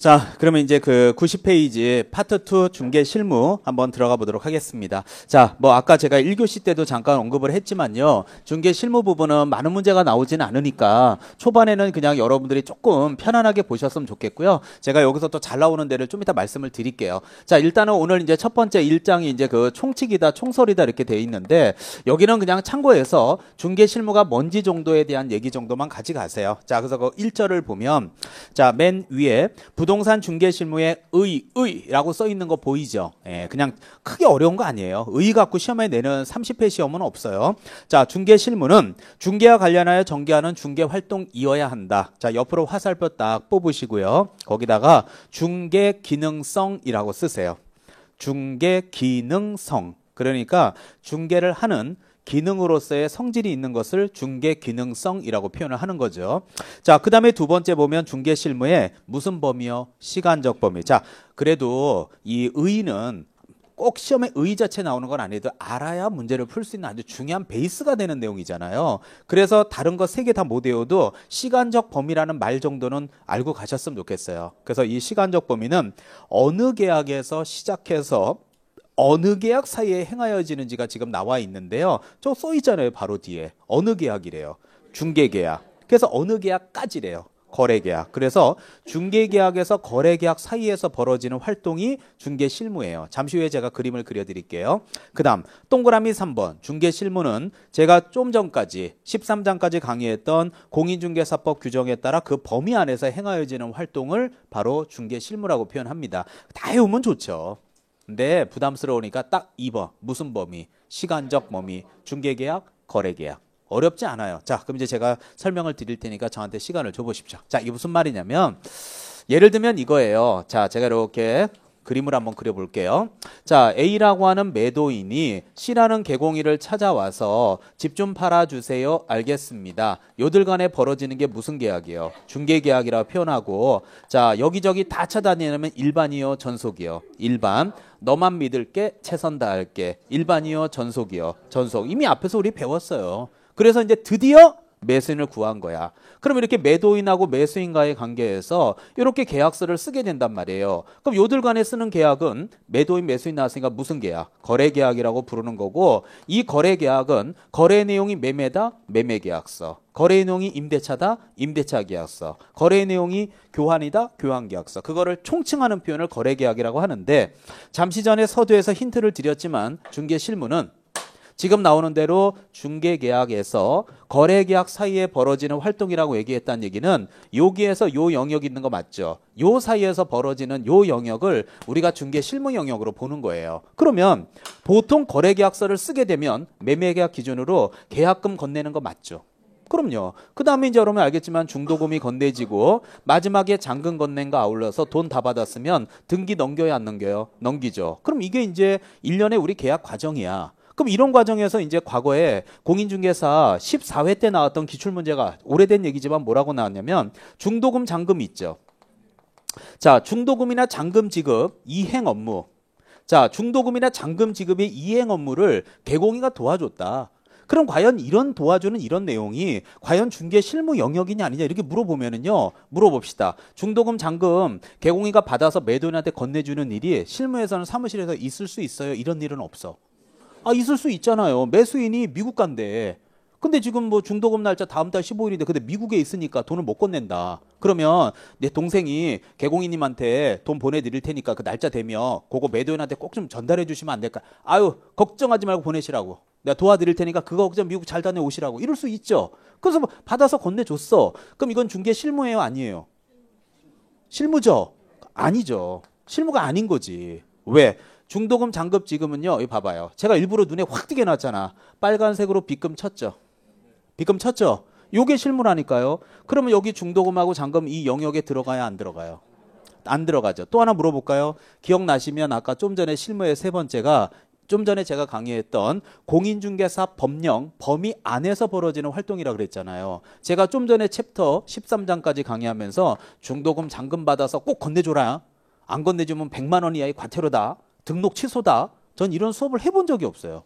자, 그러면 이제 그 90페이지 파트 2 중개 실무 한번 들어가 보도록 하겠습니다. 자, 뭐 아까 제가 1교시 때도 잠깐 언급을 했지만요. 중개 실무 부분은 많은 문제가 나오지는 않으니까 초반에는 그냥 여러분들이 조금 편안하게 보셨으면 좋겠고요. 제가 여기서 또 잘 나오는 데를 좀 이따 말씀을 드릴게요. 자, 일단은 오늘 이제 첫 번째 1장이 이제 그 총칙이다, 총설이다 이렇게 돼 있는데 여기는 그냥 참고해서 중개 실무가 뭔지 정도에 대한 얘기 정도만 가져가세요. 자, 그래서 그 1절을 보면 자, 맨 위에 부동산 중개 실무에 의라고 써 있는 거 보이죠? 예, 그냥 크게 어려운 거 아니에요. 의 갖고 시험에 내는 30회 시험은 없어요. 자, 중개 실무는 중개와 관련하여 전개하는 중개 활동이어야 한다. 자, 옆으로 화살표 딱 뽑으시고요. 거기다가 중개 기능성이라고 쓰세요. 중개 기능성. 그러니까 중개를 하는 기능으로서의 성질이 있는 것을 중개 기능성이라고 표현을 하는 거죠. 자, 그 다음에 두 번째 보면 중개 실무의 무슨 범위요? 시간적 범위. 자, 그래도 이 의는 꼭 시험에 의 자체 나오는 건 아니어도 알아야 문제를 풀 수 있는 아주 중요한 베이스가 되는 내용이잖아요. 그래서 다른 거 세 개 다 못 외워도 시간적 범위라는 말 정도는 알고 가셨으면 좋겠어요. 그래서 이 시간적 범위는 어느 계약에서 시작해서 어느 계약 사이에 행하여지는지가 지금 나와 있는데요. 저 써 있잖아요. 바로 뒤에. 어느 계약이래요. 중개계약. 그래서 어느 계약까지래요. 거래계약. 그래서 중개계약에서 거래계약 사이에서 벌어지는 활동이 중개실무예요. 잠시 후에 제가 그림을 그려드릴게요. 그 다음 동그라미 3번 중개실무는 제가 좀 전까지 13장까지 강의했던 공인중개사법 규정에 따라 그 범위 안에서 행하여지는 활동을 바로 중개실무라고 표현합니다. 다 외우면 좋죠. 근데 부담스러우니까 딱 2번 무슨 범위? 시간적 범위, 중개계약, 거래계약. 어렵지 않아요. 자, 그럼 이제 제가 설명을 드릴 테니까 저한테 시간을 줘보십시오. 자, 이게 무슨 말이냐면 예를 들면 이거예요. 자, 제가 이렇게 그림을 한번 그려볼게요. 자, A라고 하는 매도인이 C라는 개공일을 찾아와서 집 좀 팔아주세요. 알겠습니다. 요들 간에 벌어지는 게 무슨 계약이에요? 중개계약이라고 표현하고 자, 여기저기 다 찾아다니려면 일반이요, 전속이요? 일반. 너만 믿을게, 최선 다할게. 일반이요, 전속이요? 전속. 이미 앞에서 우리 배웠어요. 그래서 이제 드디어 매수인을 구한 거야. 그럼 이렇게 매도인하고 매수인과의 관계에서 이렇게 계약서를 쓰게 된단 말이에요. 그럼 요들 간에 쓰는 계약은 매도인, 매수인 나왔으니까 무슨 계약? 거래계약이라고 부르는 거고 이 거래계약은 거래 내용이 매매다? 매매계약서. 거래 내용이 임대차다? 임대차계약서. 거래 내용이 교환이다? 교환계약서. 그거를 총칭하는 표현을 거래계약이라고 하는데 잠시 전에 서두에서 힌트를 드렸지만 중개실무는 지금 나오는 대로 중개계약에서 거래계약 사이에 벌어지는 활동이라고 얘기했다는 얘기는 여기에서 요 영역 있는 거 맞죠? 요 사이에서 벌어지는 요 영역을 우리가 중개실무 영역으로 보는 거예요. 그러면 보통 거래계약서를 쓰게 되면 매매계약 기준으로 계약금 건네는 거 맞죠? 그럼요. 그 다음에 이제 여러분 알겠지만 중도금이 건네지고 마지막에 잔금 건넨 거 아울러서 돈 다 받았으면 등기 넘겨야 안 넘겨요? 넘기죠. 그럼 이게 이제 1년의 우리 계약 과정이야. 그럼 이런 과정에서 이제 과거에 공인중개사 14회 때 나왔던 기출문제가 오래된 얘기지만 뭐라고 나왔냐면 중도금 잔금 있죠. 자, 중도금이나 잔금 지급 이행 업무. 자, 중도금이나 잔금 지급의 이행 업무를 개공이가 도와줬다. 그럼 과연 이런 도와주는 이런 내용이 과연 중개 실무 영역이냐 아니냐 이렇게 물어보면은요. 물어봅시다. 중도금 잔금 개공이가 받아서 매도인한테 건네주는 일이 실무에서는 사무실에서 있을 수 있어요? 이런 일은 없어. 아, 있을 수 있잖아요. 매수인이 미국 간대. 근데 지금 뭐 중도금 날짜 다음 달 15일인데 근데 미국에 있으니까 돈을 못 건넨다. 그러면 내 동생이 개공인님한테 돈 보내드릴 테니까 그 날짜 되면 그거 매도인한테 꼭 좀 전달해 주시면 안 될까? 아유, 걱정하지 말고 보내시라고. 내가 도와드릴 테니까 그거 그냥 미국 잘 다녀오시라고. 이럴 수 있죠. 그래서 뭐 받아서 건네줬어. 그럼 이건 중개 실무예요? 아니에요? 실무죠? 아니죠. 실무가 아닌 거지. 왜? 중도금 잔금 지금은요. 여기 봐봐요. 제가 일부러 눈에 확 띄게 놨잖아. 빨간색으로 빗금 쳤죠. 빗금 쳤죠. 요게 실무라니까요. 그러면 여기 중도금하고 잔금 이 영역에 들어가야 안 들어가요? 안 들어가죠. 또 하나 물어볼까요? 기억나시면 아까 좀 전에 실무의 세 번째가 좀 전에 제가 강의했던 공인중개사 법령 범위 안에서 벌어지는 활동이라고 그랬잖아요. 제가 좀 전에 챕터 13장까지 강의하면서 중도금 잔금 받아서 꼭 건네줘라. 안 건네주면 100만 원 이하의 과태료다. 등록 취소다. 전 이런 수업을 해본 적이 없어요.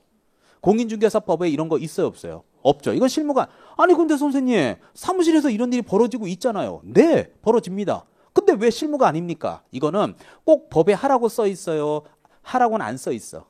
공인중개사법에 이런 거 있어요, 없어요? 없죠. 이건 실무가 아니 근데 선생님 사무실에서 이런 일이 벌어지고 있잖아요. 네, 벌어집니다. 근데 왜 실무가 아닙니까? 이거는 꼭 법에 하라고 써 있어요? 하라고는 안 써 있어.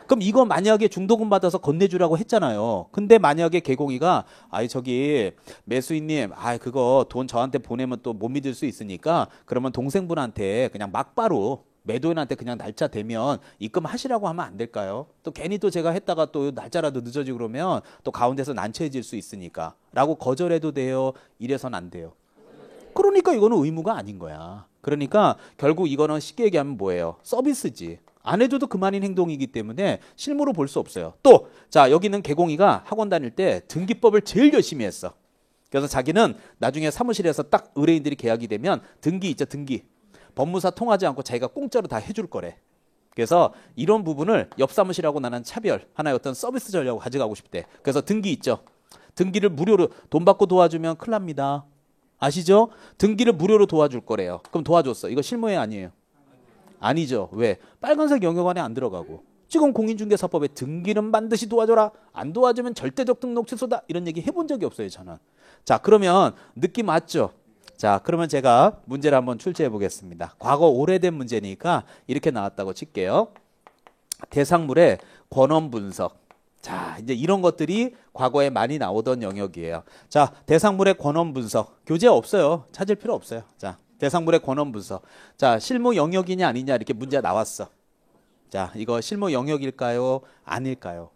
그럼 이거 만약에 중도금 받아서 건네주라고 했잖아요. 근데 만약에 개공이가 아이 저기 매수인님 그거 돈 저한테 보내면 또 못 믿을 수 있으니까 그러면 동생분한테 그냥 막바로 매도인한테 그냥 날짜 되면 입금하시라고 하면 안 될까요? 또 괜히 또 제가 했다가 또 날짜라도 늦어지고 그러면 또 가운데서 난처해질 수 있으니까 라고 거절해도 돼요? 이래선 안 돼요. 그러니까 이거는 의무가 아닌 거야. 그러니까 결국 이거는 쉽게 얘기하면 뭐예요? 서비스지. 안 해줘도 그만인 행동이기 때문에 실무로 볼 수 없어요. 또, 자, 여기는 개공이가 학원 다닐 때 등기법을 제일 열심히 했어. 그래서 자기는 나중에 사무실에서 딱 의뢰인들이 계약이 되면 등기 있죠, 등기. 법무사 통하지 않고 자기가 공짜로 다 해줄 거래. 그래서 이런 부분을 옆 사무실하고 나는 차별, 하나의 어떤 서비스 전략으로 가져가고 싶대. 그래서 등기 있죠. 등기를 무료로 돈 받고 도와주면 큰일 납니다. 아시죠? 등기를 무료로 도와줄 거래요. 그럼 도와줬어. 이거 실무에 아니에요. 아니죠. 왜? 빨간색 영역 안에 안 들어가고. 지금 공인중개사법에 등기는 반드시 도와줘라. 안 도와주면 절대적 등록 취소다. 이런 얘기 해본 적이 없어요, 저는. 자, 그러면 느낌 왔죠? 자, 그러면 제가 문제를 한번 출제해 보겠습니다. 과거 오래된 문제니까 이렇게 나왔다고 칠게요. 대상물의 권원 분석. 자, 이제 이런 것들이 과거에 많이 나오던 영역이에요. 자, 대상물의 권원 분석. 교재 없어요. 찾을 필요 없어요. 자, 대상물의 권원 분석. 자, 실무 영역이냐 아니냐 이렇게 문제가 나왔어. 자, 이거 실무 영역일까요? 아닐까요?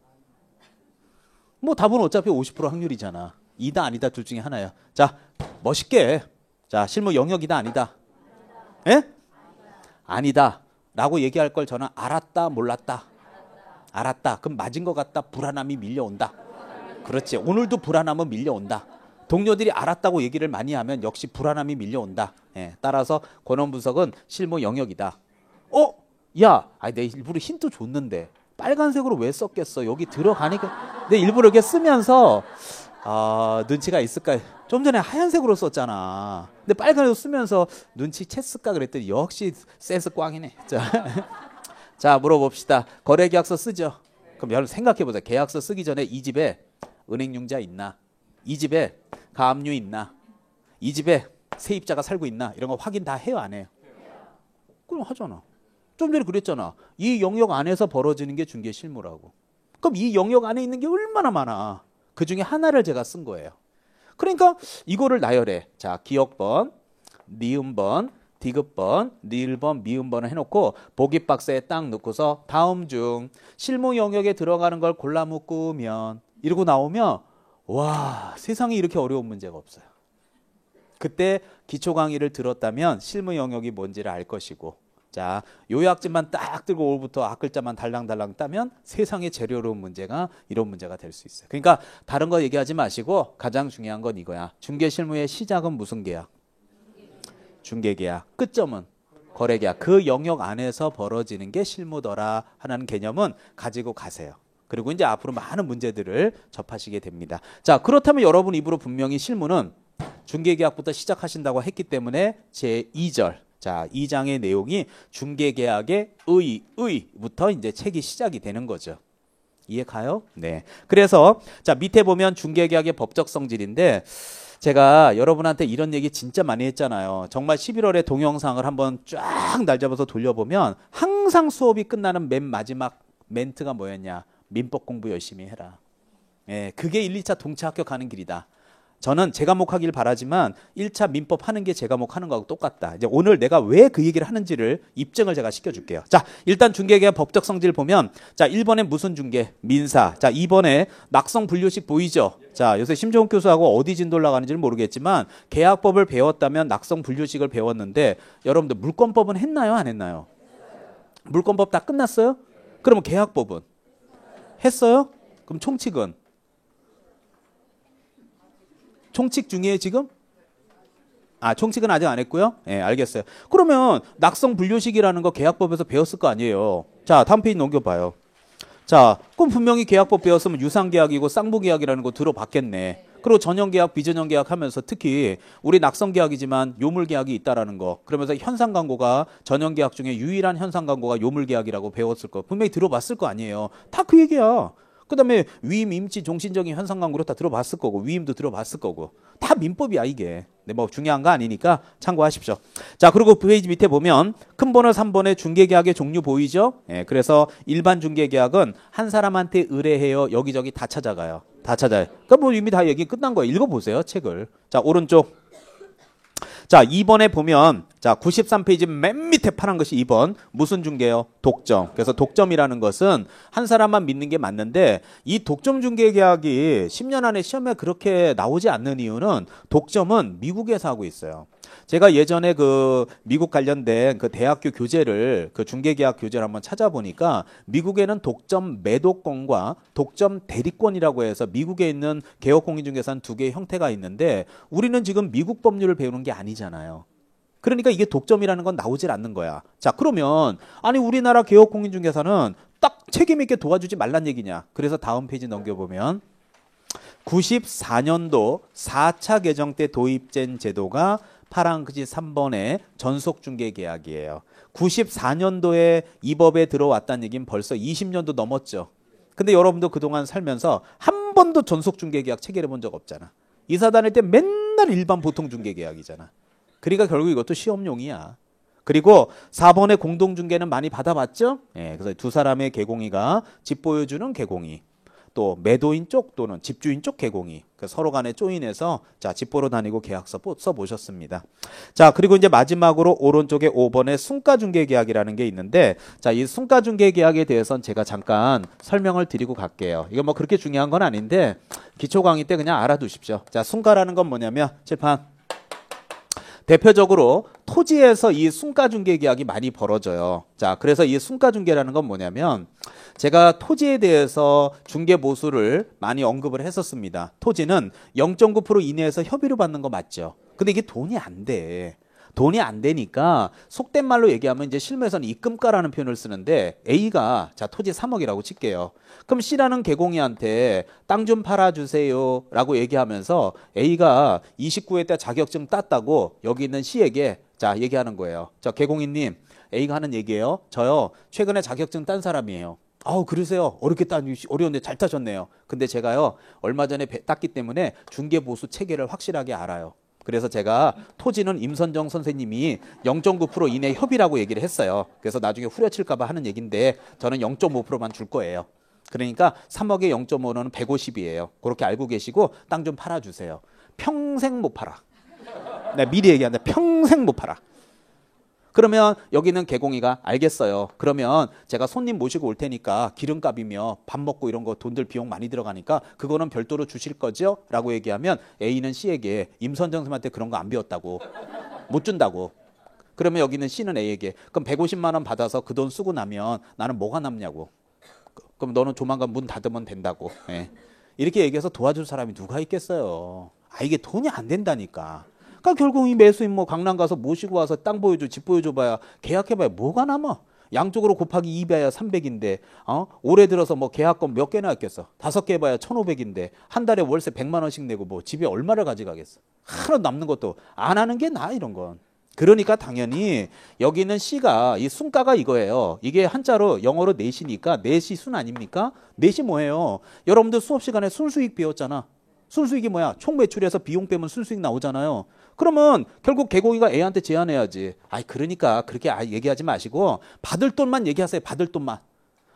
뭐 답은 어차피 50% 확률이잖아. 이다 아니다 둘 중에 하나야. 자, 멋있게. 자, 실무 영역이다 아니다. 예? 아니다. 라고 얘기할 걸 저는 알았다 몰랐다. 알았다. 그럼 맞은 것 같다. 불안함이 밀려온다. 그렇지. 오늘도 불안함은 밀려온다. 동료들이 알았다고 얘기를 많이 하면 역시 불안함이 밀려온다. 예, 따라서 권원 분석은 실무 영역이다. 야, 내 일부러 힌트 줬는데 빨간색으로 왜 썼겠어? 여기 들어가니까 내 일부러 이렇게 쓰면서 눈치가 있을까? 좀 전에 하얀색으로 썼잖아. 근데 빨간색으로 쓰면서 눈치챘을까 그랬더니 역시 센스 꽝이네. 자, 물어봅시다. 거래계약서 쓰죠? 그럼 여러분 생각해보세요. 계약서 쓰기 전에 이 집에 은행융자 있나? 이 집에 가압류 있나? 이 집에 세입자가 살고 있나? 이런 거 확인 다 해요, 안 해요? 그럼 하잖아. 좀 전에 그랬잖아. 이 영역 안에서 벌어지는 게 중개 실무라고. 그럼 이 영역 안에 있는 게 얼마나 많아. 그 중에 하나를 제가 쓴 거예요. 그러니까 이거를 나열해. 자, 기억번, 니은번, 디귿번, 니을번, 미음번을 해놓고 보기 박스에 딱 넣고서 다음 중 실무 영역에 들어가는 걸 골라 묶으면 이러고 나오면 와, 세상에 이렇게 어려운 문제가 없어요. 그때 기초 강의를 들었다면 실무 영역이 뭔지를 알 것이고, 자, 요약집만 딱 들고 오부터 앞글자만 달랑달랑 따면 세상에 제일 어려운 문제가 이런 문제가 될 수 있어요. 그러니까 다른 거 얘기하지 마시고 가장 중요한 건 이거야. 중개 실무의 시작은 무슨 계약? 중개계약. 끝점은 거래계약. 그 영역 안에서 벌어지는 게 실무더라 하는 개념은 가지고 가세요. 그리고 이제 앞으로 많은 문제들을 접하시게 됩니다. 자, 그렇다면 여러분 입으로 분명히 실무는 중개계약부터 시작하신다고 했기 때문에 제2절. 자, 2장의 내용이 중개계약의 의부터 이제 책이 시작이 되는 거죠. 이해 가요? 네. 그래서 자, 밑에 보면 중개계약의 법적 성질인데 제가 여러분한테 이런 얘기 진짜 많이 했잖아요. 정말 11월에 동영상을 한번 쫙 날 잡아서 돌려보면 항상 수업이 끝나는 맨 마지막 멘트가 뭐였냐. 민법 공부 열심히 해라. 예, 그게 1, 2차 동차 합격하는 길이다. 저는 제 과목 하길 바라지만 1차 민법 하는 게 제 과목 하는 거하고 똑같다. 이제 오늘 내가 왜 그 얘기를 하는지를 입증을 제가 시켜줄게요. 자, 일단 중개계약 법적 성질 보면 자, 1번에 무슨 중개? 민사. 자, 2번에 낙성 분류식 보이죠? 자, 요새 심정욱 교수하고 어디 진도 올라가는지는 모르겠지만 계약법을 배웠다면 낙성 분류식을 배웠는데 여러분들 물권법은 했나요? 안 했나요? 물권법 다 끝났어요? 그러면 계약법은? 했어요? 그럼 총칙은? 총칙 중에 지금? 총칙은 아직 안 했고요. 네, 알겠어요. 그러면 낙성 분류식이라는 거 계약법에서 배웠을 거 아니에요. 자, 다음 페이지 넘겨봐요. 자, 그럼 분명히 계약법 배웠으면 유상계약이고 쌍부계약이라는 거 들어봤겠네. 그리고 전형계약, 비전형계약 하면서 특히 우리 낙성계약이지만 요물계약이 있다라는 거. 그러면서 현상광고가 전형계약 중에 유일한 현상광고가 요물계약이라고 배웠을 거. 분명히 들어봤을 거 아니에요. 다 그 얘기야. 그 다음에 위임, 임치, 종신적인 현상광고로 다 들어봤을 거고 위임도 들어봤을 거고 다 민법이야 이게. 네, 뭐 중요한 거 아니니까 참고하십시오. 자, 그리고 페이지 밑에 보면 큰 번호 3번에 중개계약의 종류 보이죠? 예, 그래서 일반 중개계약은 한 사람한테 의뢰해요. 여기저기 다 찾아가요. 다 찾아요. 그러니까 뭐 이미 다 얘기 끝난 거예요. 읽어보세요, 책을. 자, 오른쪽. 자, 2번에 보면 자, 93페이지 맨 밑에 파란 것이 2번. 무슨 중개요? 독점. 그래서 독점이라는 것은 한 사람만 믿는 게 맞는데 이 독점 중개 계약이 10년 안에 시험에 그렇게 나오지 않는 이유는 독점은 미국에서 하고 있어요. 제가 예전에 그 미국 관련된 그 대학교 교재를 그 중개계약 교재를 한번 찾아보니까 미국에는 독점 매도권과 독점 대리권이라고 해서 미국에 있는 개업공인중개사는 두 개의 형태가 있는데 우리는 지금 미국 법률을 배우는 게 아니잖아요. 그러니까 이게 독점이라는 건 나오질 않는 거야. 자, 그러면 아니 우리나라 개업공인중개사는 딱 책임 있게 도와주지 말란 얘기냐. 그래서 다음 페이지 넘겨보면 94년도 4차 개정 때 도입된 제도가 파란 글씨 3번의 전속중개계약이에요. 94년도에 이 법에 들어왔다는 얘기는 벌써 20년도 넘었죠. 근데 여러분도 그동안 살면서 한 번도 전속중개계약 체결해 본 적 없잖아. 이사 다닐 때 맨날 일반 보통중개계약이잖아. 그러니까 결국 이것도 시험용이야. 그리고 4번의 공동중개는 많이 받아봤죠? 예, 그래서 두 사람의 개공이가 집 보여주는 개공이. 또 매도인 쪽 또는 집주인 쪽 개공이 서로 간에 조인해서 자, 집 보러 다니고 계약서 써보셨습니다. 자, 그리고 이제 마지막으로 오른쪽에 5번에 순가중개계약이라는 게 있는데 자, 이 순가중개계약에 대해서는 제가 잠깐 설명을 드리고 갈게요. 이거 뭐 그렇게 중요한 건 아닌데 기초 강의 때 그냥 알아두십시오. 자, 순가라는 건 뭐냐면 칠판 대표적으로 토지에서 이 순가중개 계약이 많이 벌어져요. 자, 그래서 이 순가중개라는 건 뭐냐면 제가 토지에 대해서 중개보수를 많이 언급을 했었습니다. 토지는 0.9% 이내에서 협의를 받는 거 맞죠? 근데 이게 돈이 안 돼. 돈이 안 되니까 속된 말로 얘기하면 이제 실무에서는 입금가라는 표현을 쓰는데 A가 자, 토지 3억이라고 칠게요. 그럼 C라는 개공이한테 땅 좀 팔아주세요 라고 얘기하면서 A가 29회 때 자격증 땄다고 여기 있는 C에게 자, 얘기하는 거예요. 저 개공인님, A가 하는 얘기예요. 저요, 최근에 자격증 딴 사람이에요. 아우, 그러세요. 어려운데 잘 따셨네요. 근데 제가요, 얼마 전에 땄기 때문에 중개보수 체계를 확실하게 알아요. 그래서 제가 토지는 임선정 선생님이 0.9% 이내 협의라고 얘기를 했어요. 그래서 나중에 후려칠까 봐 하는 얘기인데 저는 0.5%만 줄 거예요. 그러니까 3억에 0.5는 150이에요. 그렇게 알고 계시고 땅 좀 팔아주세요. 평생 못 팔아. 내가 미리 얘기한다. 평생 못 팔아. 그러면 여기는 개공이가 알겠어요. 그러면 제가 손님 모시고 올 테니까 기름값이며 밥 먹고 이런 거 돈들 비용 많이 들어가니까 그거는 별도로 주실 거죠? 라고 얘기하면 A는 C에게 임선정 선생님한테 그런 거 안 배웠다고. 못 준다고. 그러면 여기는 C는 A에게 그럼 150만 원 받아서 그 돈 쓰고 나면 나는 뭐가 남냐고. 그럼 너는 조만간 문 닫으면 된다고. 예. 이렇게 얘기해서 도와줄 사람이 누가 있겠어요. 아, 이게 돈이 안 된다니까. 그러니까 결국 이 매수인 뭐 강남 가서 모시고 와서 땅 보여줘, 집 보여줘봐야 계약해봐야 뭐가 남아. 양쪽으로 곱하기 2배야 300인데 올해 들어서 뭐 계약금 몇 개나 했겠어. 5개 해봐야 1,500인데 한 달에 월세 100만 원씩 내고 뭐 집에 얼마를 가져가겠어. 하나 남는 것도 안 하는 게 나아 이런 건. 그러니까 당연히 여기 있는 C가 이 순가가 이거예요. 이게 한자로 영어로 내시니까 내시순 아닙니까? 내시 뭐예요? 여러분들 수업 시간에 순수익 배웠잖아. 순수익이 뭐야? 총 매출에서 비용 빼면 순수익 나오잖아요. 그러면 결국 개공이가 A한테 제안해야지. 아이, 그러니까 그렇게 얘기하지 마시고 받을 돈만 얘기하세요. 받을 돈만.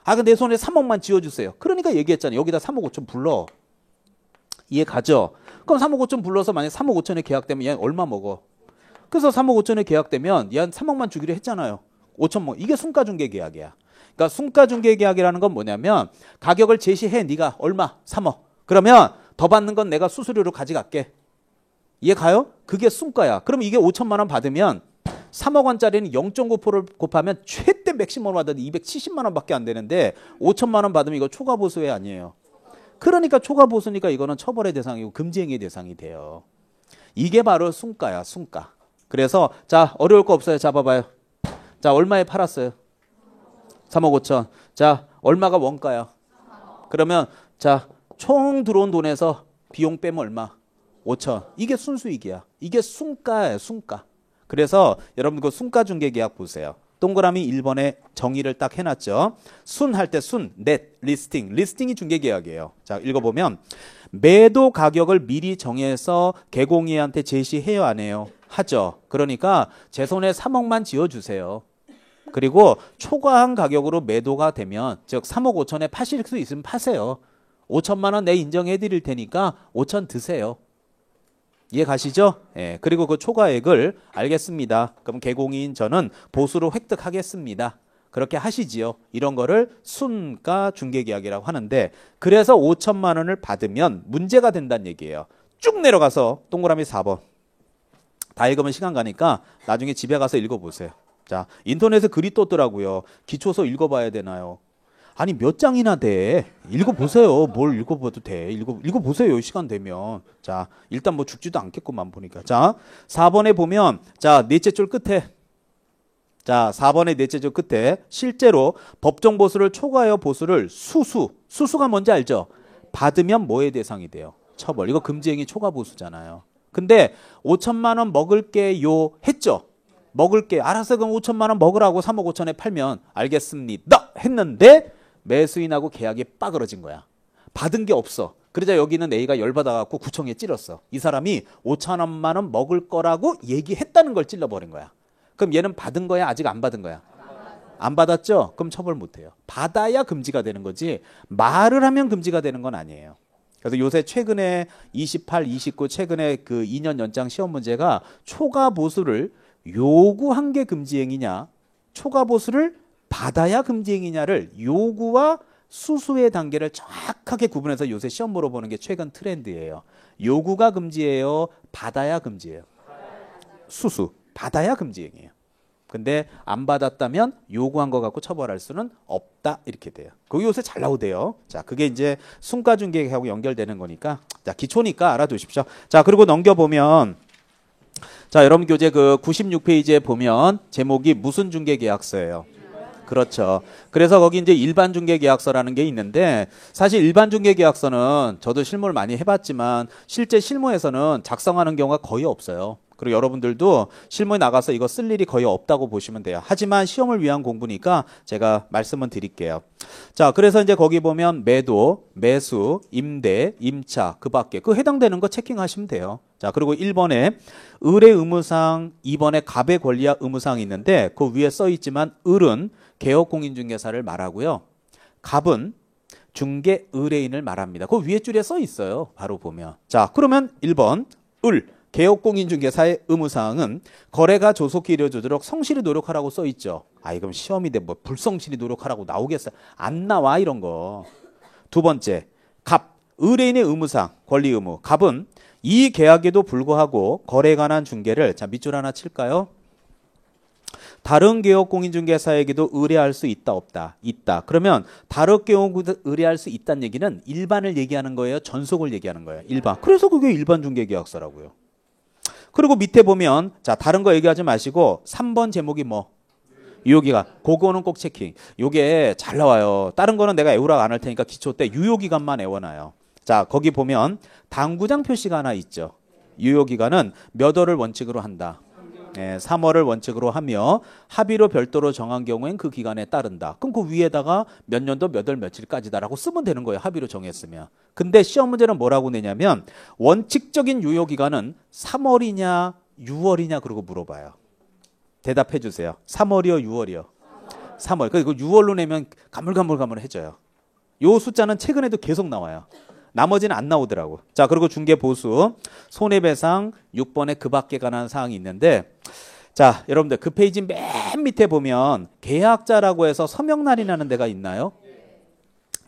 아, 내 손에 3억만 지어주세요. 그러니까 얘기했잖아요. 여기다 3억 5천 불러. 이해 가죠? 그럼 3억 5천 불러서 만약에 3억 5천에 계약되면 얘는 얼마 먹어? 그래서 3억 5천에 계약되면 얘한 3억만 주기로 했잖아요. 5천 뭐. 이게 순가중개 계약이야. 그러니까 순가중개 계약이라는 건 뭐냐면 가격을 제시해. 네가 얼마? 3억. 그러면 더 받는 건 내가 수수료로 가져갈게. 이해 가요? 그게 순가야. 그럼 이게 5천만 원 받으면 3억 원짜리는 0.9%를 곱하면 최대 맥시멈 받아도 270만 원밖에 안 되는데 5천만 원 받으면 이거 초과보수회 아니에요. 그러니까 초과보수니까 이거는 처벌의 대상이고 금지행위의 대상이 돼요. 이게 바로 순가야, 순가. 그래서 자, 어려울 거 없어요. 잡아봐요. 자, 얼마에 팔았어요? 3억 5천. 자, 얼마가 원가야? 그러면 자, 총 들어온 돈에서 비용 빼면 얼마? 5천. 이게 순수익이야. 이게 순가예요, 순가. 그래서 여러분 그 순가중개계약 보세요. 동그라미 1번에 정의를 딱 해놨죠. 순 할 때 순, 넷, 리스팅. 리스팅이 중개계약이에요. 자, 읽어보면 매도 가격을 미리 정해서 개공이한테 제시해요, 안 해요? 하죠. 그러니까 제 손에 3억만 지어주세요. 그리고 초과한 가격으로 매도가 되면, 즉 3억 5천에 파실 수 있으면 파세요. 5천만 원 내 인정해 드릴 테니까 5천 드세요. 이해 가시죠? 예. 그리고 그 초과액을 알겠습니다. 그럼 개공인 저는 보수로 획득하겠습니다. 그렇게 하시지요. 이런 거를 순가 중개계약이라고 하는데, 그래서 5천만 원을 받으면 문제가 된다는 얘기예요. 쭉 내려가서 동그라미 4번. 다 읽으면 시간 가니까 나중에 집에 가서 읽어보세요. 자, 인터넷에 글이 떴더라고요. 기초서 읽어봐야 되나요? 아니 몇 장이나 돼. 읽어보세요. 뭘 읽어봐도 돼. 읽어보세요. 시간 되면. 자, 일단 뭐 죽지도 않겠구만 보니까. 자, 4번에 보면, 자, 넷째 줄 끝에, 자, 4번의 넷째 줄 끝에 실제로 법정 보수를 초과하여 보수를 수수가 뭔지 알죠? 받으면 뭐의 대상이 돼요? 처벌. 이거 금지행위 초과 보수잖아요. 근데 5천만 원 먹을게요 했죠? 먹을게. 알았어. 그럼 5천만 원 먹으라고 3억 5천에 팔면 알겠습니다 했는데 매수인하고 계약이 빠그러진 거야. 받은 게 없어. 그러자 여기는 A가 열받아갖고 구청에 찔렀어. 이 사람이 5천만 원 먹을 거라고 얘기했다는 걸 찔러버린 거야. 그럼 얘는 받은 거야? 아직 안 받은 거야? 안 받았죠? 그럼 처벌 못해요. 받아야 금지가 되는 거지 말을 하면 금지가 되는 건 아니에요. 그래서 요새 최근에 28, 29 최근에 그 2년 연장 시험 문제가 초과 보수를 요구한 게 금지행위냐, 초과 보수를 받아야 금지행위냐를 요구와 수수의 단계를 정확하게 구분해서 요새 시험 물어보는 게 최근 트렌드예요. 요구가 금지예요? 받아야 금지예요? 수수. 받아야 금지행위예요. 근데 안 받았다면 요구한 거 갖고 처벌할 수는 없다. 이렇게 돼요. 그게 요새 잘 나오대요. 자, 그게 이제 순가중개하고 연결되는 거니까. 자, 기초니까 알아두십시오. 자, 그리고 넘겨보면, 자, 여러분 교재 그 96페이지에 보면 제목이 무슨 중개계약서예요? 그렇죠. 그래서 거기 이제 일반 중개계약서라는 게 있는데, 사실 일반 중개계약서는 저도 실무를 많이 해봤지만 실제 실무에서는 작성하는 경우가 거의 없어요. 그리고 여러분들도 실무에 나가서 이거 쓸 일이 거의 없다고 보시면 돼요. 하지만 시험을 위한 공부니까 제가 말씀은 드릴게요. 자, 그래서 이제 거기 보면 매도, 매수, 임대, 임차, 그 밖에 그 해당되는 거 체킹하시면 돼요. 자, 그리고 1번에 을의 의무사항, 2번에 갑의 권리와 의무사항이 있는데 그 위에 써 있지만 을은 개업공인중개사를 말하고요. 갑은 중개 의뢰인을 말합니다. 그 위에 줄에 써 있어요. 바로 보면. 자, 그러면 1번 을 개업공인중개사의 의무사항은 거래가 조속히 이루어지도록 성실히 노력하라고 써 있죠. 아, 이건 시험인데 뭐 불성실히 노력하라고 나오겠어요? 안 나와 이런 거. 두 번째, 갑 의뢰인의 의무사항, 권리 의무. 갑은 이 계약에도 불구하고 거래에 관한 중개를, 자, 밑줄 하나 칠까요? 다른 개업공인중개사에게도 의뢰할 수 있다 없다? 있다. 그러면 다른 개업공인도 의뢰할 수 있다는 얘기는 일반을 얘기하는 거예요? 전속을 얘기하는 거예요? 일반. 그래서 그게 일반 중개계약서라고요. 그리고 밑에 보면, 자, 다른 거 얘기하지 마시고 3번 제목이 뭐? 유효기간. 그거는 꼭 체킹. 요게 잘 나와요. 다른 거는 내가 애우락 안 할 테니까 기초 때 유효기간만 애워놔요. 자, 거기 보면 당구장 표시가 하나 있죠. 유효기간은 몇 월을 원칙으로 한다. 3월을 원칙으로 하며 합의로 별도로 정한 경우엔 그 기간에 따른다. 그럼 그 위에다가 몇 년도 몇 월 며칠까지다라고 쓰면 되는 거예요. 합의로 정했으면. 근데 시험 문제는 뭐라고 내냐면 원칙적인 유효기간은 3월이냐 6월이냐 그러고 물어봐요. 대답해 주세요. 3월이요 6월이요? 3월. 그리고 6월로 내면 가물가물해져요. 요 숫자는 최근에도 계속 나와요. 나머지는 안 나오더라고. 자, 그리고 중개보수, 손해배상 6번에 그 밖에 관한 사항이 있는데, 자, 여러분들 그 페이지 맨 밑에 보면 계약자라고 해서 서명날이라는 데가 있나요?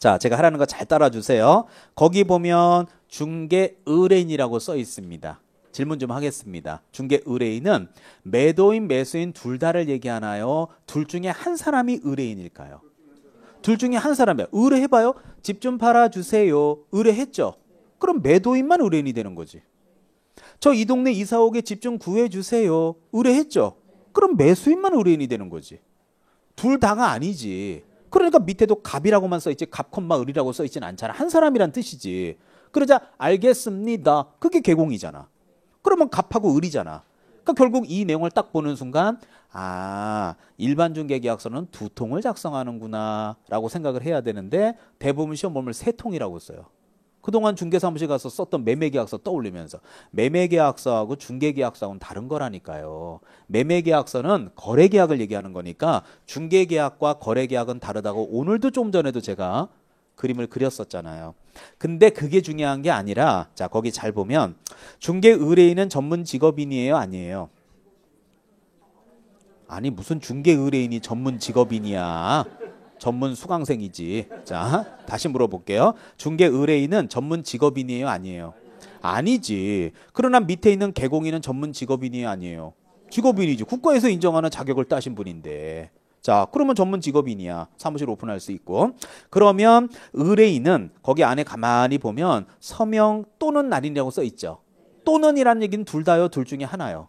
자, 제가 하라는 거 잘 따라주세요. 거기 보면 중개 의뢰인이라고 써 있습니다. 질문 좀 하겠습니다. 중개 의뢰인은 매도인, 매수인 둘 다를 얘기하나요? 둘 중에 한 사람이 의뢰인일까요? 둘 중에 한 사람이야. 의뢰해봐요. 집 좀 팔아주세요. 의뢰했죠. 그럼 매도인만 의뢰인이 되는 거지. 저 이 동네 이사 오게 집 좀 구해주세요. 의뢰했죠. 그럼 매수인만 의뢰인이 되는 거지. 둘 다가 아니지. 그러니까 밑에도 갑이라고만 써있지 갑, 을이라고 써있지는 않잖아. 한 사람이란 뜻이지. 그러자 알겠습니다. 그게 개공이잖아. 그러면 갑하고 을이잖아. 그러니까 결국 이 내용을 딱 보는 순간 일반 중개계약서는 두 통을 작성하는구나 라고 생각을 해야 되는데 대부분 시험 보면 세 통이라고 써요. 그동안 중개사무실 가서 썼던 매매계약서 떠올리면서 매매계약서하고 중개계약서하고는 다른 거라니까요. 매매계약서는 거래계약을 얘기하는 거니까 중개계약과 거래계약은 다르다고 오늘도 좀 전에도 제가 그림을 그렸었잖아요. 근데 그게 중요한 게 아니라 자 거기 잘 보면 중개 의뢰인은 전문 직업인이에요? 아니에요? 아니 무슨 중개 의뢰인이 전문 직업인이야. 전문 수강생이지. 자, 다시 물어볼게요. 중개 의뢰인은 전문 직업인이에요? 아니에요? 아니지. 그러나 밑에 있는 개공인은 전문 직업인이에요? 아니에요? 직업인이지. 국가에서 인정하는 자격을 따신 분인데. 자, 그러면 전문 직업인이야. 사무실 오픈할 수 있고. 그러면 의뢰인은 거기 안에 가만히 보면 서명 또는 날인이라고 써 있죠. 또는이라는 얘기는 둘 다요? 둘 중에 하나요?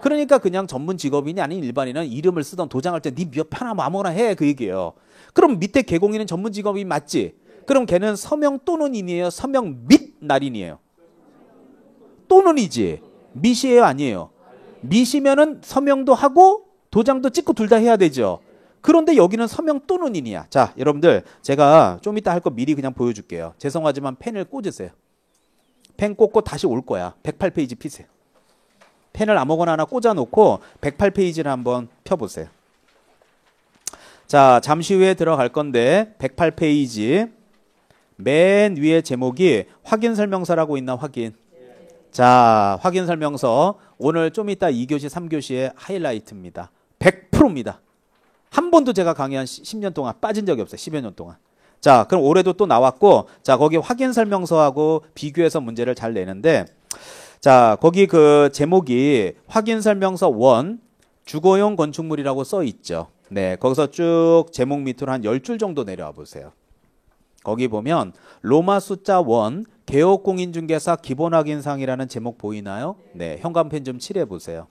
그러니까 그냥 전문 직업인이 아닌 일반인은 이름을 쓰던 도장할 때 네 편하면 아무거나 해 그 얘기예요. 그럼 밑에 개공인은 전문 직업인 맞지? 그럼 걔는 서명 또는 인이에요? 서명 및 날인이에요? 또는이지. 밋이에요? 아니에요? 밋이면은 서명도 하고 도장도 찍고 둘 다 해야 되죠. 그런데 여기는 서명 또는 인이야. 자, 여러분들 제가 좀 이따 할 거 미리 그냥 보여줄게요. 죄송하지만 펜을 꽂으세요. 펜 꽂고 다시 올 거야. 108페이지 피세요. 펜을 아무거나 하나 꽂아놓고 108페이지를 한번 펴보세요. 자, 잠시 후에 들어갈 건데 108페이지 맨 위에 제목이 확인설명서라고 있나 확인. 자, 확인설명서 오늘 좀 이따 2교시 3교시의 하이라이트입니다. 100%입니다. 한 번도 제가 강의 한 10년 동안 빠진 적이 없어요. 10여 년 동안. 자, 그럼 올해도 또 나왔고 자, 거기 확인설명서하고 비교해서 문제를 잘 내는데 자, 거기 그 제목이 확인설명서 1 주거용 건축물이라고 써 있죠. 네, 거기서 쭉 제목 밑으로 한 10줄 정도 내려와 보세요. 거기 보면 로마 숫자 1 개업공인중개사 기본확인사항이라는 제목 보이나요? 네, 현관펜 좀 칠해 보세요.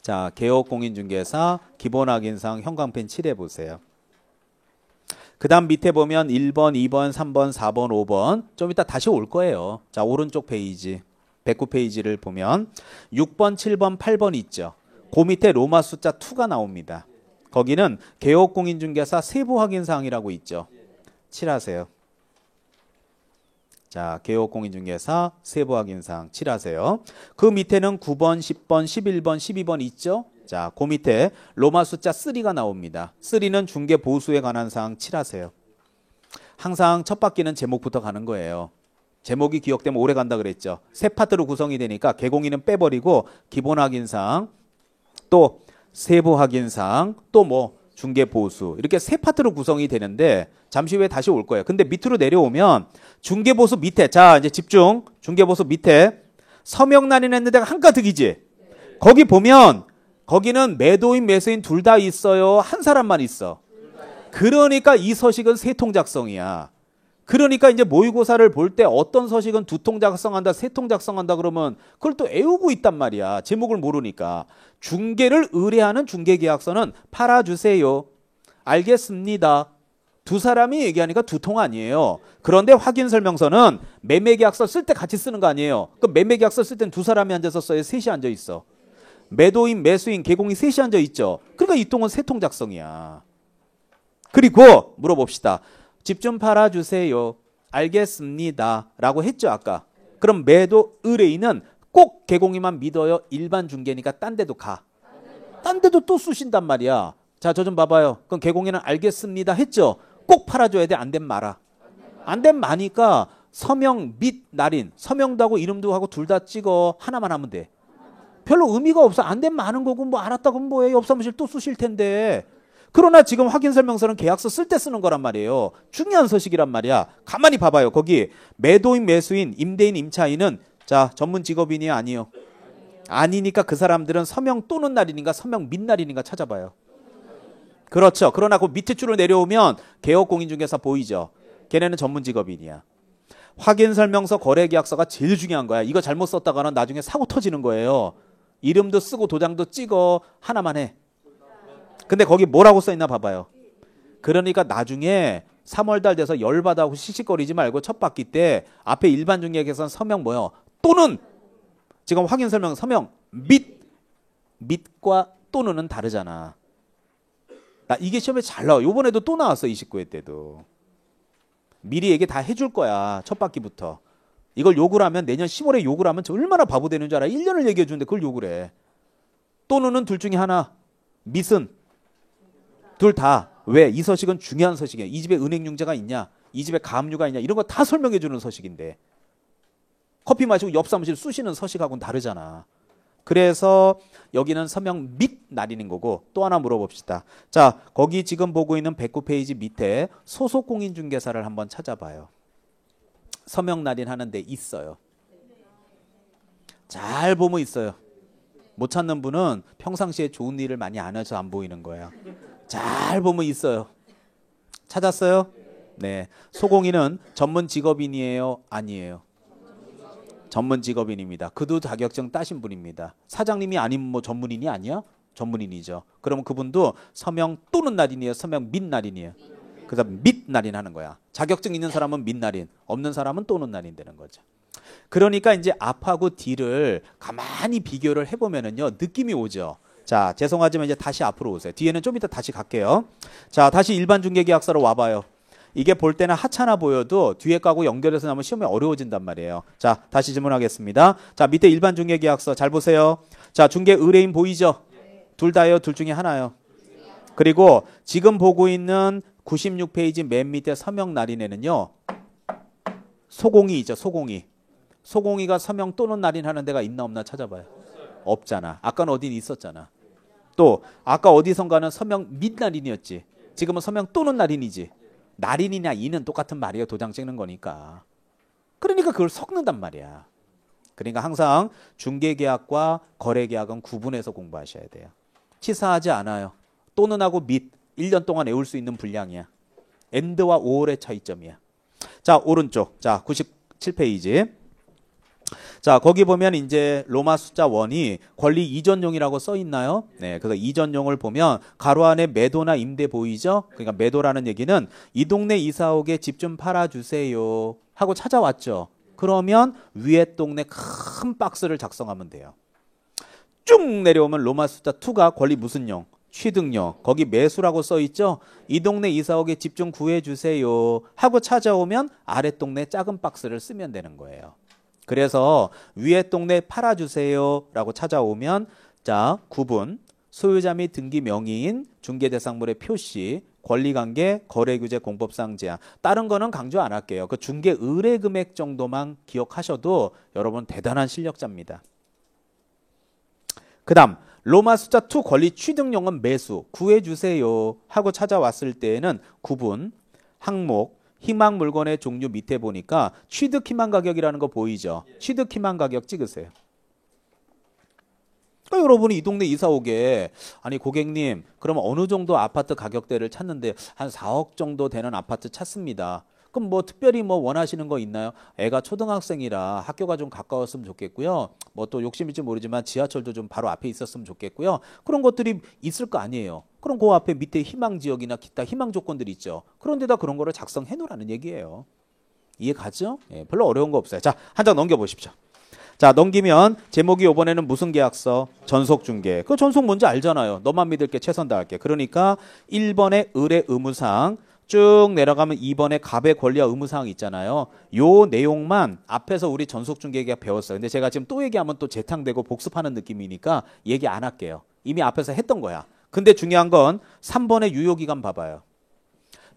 자, 개업공인중개사 기본확인사항 현관펜 칠해 보세요. 그 다음 밑에 보면 1번, 2번, 3번, 4번, 5번 좀 이따 다시 올 거예요. 자, 오른쪽 페이지 109페이지를 보면 6번, 7번, 8번 있죠. 그 밑에 로마 숫자 2가 나옵니다. 거기는 개업공인중개사 세부확인사항이라고 있죠. 칠하세요. 자, 개업공인중개사 세부확인사항 칠하세요. 그 밑에는 9번, 10번, 11번, 12번 있죠. 자, 그 밑에 로마 숫자 3가 나옵니다. 3는 중개 보수에 관한 사항 칠하세요. 항상 첫 바퀴는 제목부터 가는 거예요. 제목이 기억되면 오래 간다 그랬죠. 세 파트로 구성이 되니까 개공인은 빼버리고 기본 확인사항, 또 세부 확인사항, 또 뭐 중개 보수 이렇게 세 파트로 구성이 되는데 잠시 후에 다시 올 거예요. 근데 밑으로 내려오면 중개 보수 밑에 자 이제 집중 중개 보수 밑에 서명 날인했는 데가 한가득이지. 거기 보면 거기는 매도인 매수인 둘 다 있어요? 한 사람만 있어? 그러니까 이 서식은 세 통 작성이야. 그러니까 이제 모의고사를 볼 때 어떤 서식은 두 통 작성한다, 세 통 작성한다 그러면 그걸 또 애우고 있단 말이야. 제목을 모르니까. 중개를 의뢰하는 중개계약서는 팔아주세요. 알겠습니다. 두 사람이 얘기하니까 두 통 아니에요. 그런데 확인설명서는 매매계약서 쓸 때 같이 쓰는 거 아니에요. 그럼 매매계약서 쓸 땐 두 사람이 앉아서 써요? 셋이 앉아 있어? 매도인, 매수인, 개공이 셋이 앉아 있죠. 그러니까 이 통은 세 통 작성이야. 그리고 물어봅시다. 집 좀 팔아주세요. 알겠습니다. 라고 했죠 아까. 그럼 매도 의뢰인은 꼭 개공이만 믿어요? 일반 중개니까 딴 데도 가. 딴 데도 또 쑤신단 말이야. 자, 저 좀 봐봐요. 그럼 개공인은 알겠습니다 했죠? 꼭 팔아줘야 돼? 안 된 마라. 안 된 마니까 서명 및 날인. 서명도 하고 이름도 하고 둘 다 찍어. 하나만 하면 돼. 별로 의미가 없어. 안 된 많은 거고 뭐 알았다고 뭐해. 옆사무실 또 쑤실 텐데. 그러나 지금 확인설명서는 계약서 쓸 때 쓰는 거란 말이에요. 중요한 서식이란 말이야. 가만히 봐봐요. 거기 매도인, 매수인, 임대인, 임차인은 자 전문 직업인이 아니요. 아니니까 그 사람들은 서명 또는 날인인가 서명 및 날인인가 찾아봐요. 그렇죠. 그러나 그 밑에 줄을 내려오면 개업공인중개사 보이죠. 걔네는 전문 직업인이야. 확인설명서, 거래계약서가 제일 중요한 거야. 이거 잘못 썼다가는 나중에 사고 터지는 거예요. 이름도 쓰고 도장도 찍어 하나만 해. 근데 거기 뭐라고 써있나 봐봐요. 그러니까 나중에 3월달 돼서 열받아하고 씩씩거리지 말고 첫 바퀴 때 앞에 일반 중개계약서는 서명 뭐요? 또는 지금 확인 설명 서명 밑과 또는은 다르잖아. 나 이게 시험에 잘 나와. 요번에도 또 나왔어. 29회 때도. 미리 얘기 다 해줄 거야. 첫 바퀴부터. 이걸 욕을 하면 내년 10월에 욕을 하면 저 얼마나 바보 되는 줄 알아. 1년을 얘기해 주는데 그걸 욕을 해. 또는은 둘 중에 하나. 밑은 둘 다. 왜? 이 서식은 중요한 서식이야. 이 집에 은행융자가 있냐? 이 집에 가압류가 있냐? 이런 거 다 설명해 주는 서식인데. 커피 마시고 옆 사무실 쑤시는 서식하고는 다르잖아. 그래서 여기는 서명 및 날인인 거고 또 하나 물어봅시다. 자, 거기 지금 보고 있는 109페이지 밑에 소속 공인중개사를 한번 찾아봐요. 서명 날인 하는 데 있어요. 잘 보면 있어요. 못 찾는 분은 평상시에 좋은 일을 많이 안 해서 안 보이는 거예요. 잘 보면 있어요. 찾았어요? 네. 소공인은 전문 직업인이에요? 아니에요? 전문 직업인입니다. 그도 자격증 따신 분입니다. 사장님이 아니면 뭐 전문인이 아니야? 전문인이죠. 그러면 그분도 서명 또는 날인이에요? 서명 및 날인이에요? 그래서 및 날인 하는 거야. 자격증 있는 사람은 및 날인, 없는 사람은 또는 날인 되는 거죠. 그러니까 이제 앞하고 뒤를 가만히 비교를 해보면은요, 느낌이 오죠. 자, 죄송하지만 이제 다시 앞으로 오세요. 뒤에는 좀 이따 다시 갈게요. 자, 다시 일반 중개계약서로 와봐요. 이게 볼 때는 하찮아 보여도 뒤에 거하고 연결해서 나면 시험에 어려워진단 말이에요. 자, 다시 질문하겠습니다. 자, 밑에 일반 중개계약서 잘 보세요. 자, 중개 의뢰인 보이죠? 둘 다예요? 둘 중에 하나요? 그리고 지금 보고 있는 96페이지 맨 밑에 서명 날인에는요. 소공이 있죠. 소공이. 소공이가 서명 또는 날인 하는 데가 있나 없나 찾아봐요. 없잖아. 아까는 어디 있었잖아. 또 아까 어디선가는 서명 및 날인이었지. 지금은 서명 또는 날인이지. 날인이냐 이는 똑같은 말이에요. 도장 찍는 거니까. 그러니까 그걸 섞는단 말이야. 그러니까 항상 중개계약과 거래계약은 구분해서 공부하셔야 돼요. 치사하지 않아요. 또는 하고 및 1년 동안 외울 수 있는 분량이야. and와 or의 차이점이야. 자, 오른쪽. 자, 97페이지. 자, 거기 보면 이제 로마 숫자 1이 권리 이전용이라고 써 있나요? 네, 그래서 이전용을 보면 가로 안에 매도나 임대 보이죠? 그러니까 매도라는 얘기는 이 동네 이사 오게 집 좀 팔아주세요 하고 찾아왔죠. 그러면 위에 동네 큰 박스를 작성하면 돼요. 쭉 내려오면 로마 숫자 2가 권리 무슨 용? 취득용. 거기 매수라고 써 있죠? 이 동네 이사 오게 집 좀 구해주세요 하고 찾아오면 아래 동네 작은 박스를 쓰면 되는 거예요. 그래서 위에 동네 팔아주세요 라고 찾아오면 자, 구분, 소유자 및 등기 명의인, 중개대상물의 표시, 권리관계, 거래규제, 공법상 제한. 다른 거는 강조 안 할게요. 그 중개 의뢰 금액 정도만 기억하셔도 여러분 대단한 실력자입니다. 그 다음 로마 숫자 2 권리 취득용은 매수, 구해주세요 하고 찾아왔을 때에는 구분, 항목, 희망 물건의 종류 밑에 보니까 취득 희망 가격이라는 거 보이죠? 취득 희망 가격 찍으세요. 그러니까 여러분이 이 동네 이사 오게 아니 고객님 그러면 어느 정도 아파트 가격대를 찾는데 한 4억 정도 되는 아파트 찾습니다. 그럼 뭐 특별히 뭐 원하시는 거 있나요? 애가 초등학생이라 학교가 좀 가까웠으면 좋겠고요. 뭐 또 욕심일지 모르지만 지하철도 좀 바로 앞에 있었으면 좋겠고요. 그런 것들이 있을 거 아니에요. 그럼 그 앞에 밑에 희망 지역이나 기타 희망 조건들이 있죠. 그런데다 그런 거를 작성해 놓으라는 얘기예요. 이해 가죠? 예, 별로 어려운 거 없어요. 자, 한 장 넘겨보십시오. 자, 넘기면 제목이 이번에는 무슨 계약서? 전속중개. 그 전속 뭔지 알잖아요. 너만 믿을게 최선 다할게. 그러니까 1번의 의뢰 의무사항 쭉 내려가면 2번에 갑의 권리와 의무사항이 있잖아요. 요 내용만 앞에서 우리 전속중개계약 배웠어요. 근데 제가 지금 또 얘기하면 또 재탕되고 복습하는 느낌이니까 얘기 안 할게요. 이미 앞에서 했던 거야. 근데 중요한 건 3번의 유효기간 봐봐요.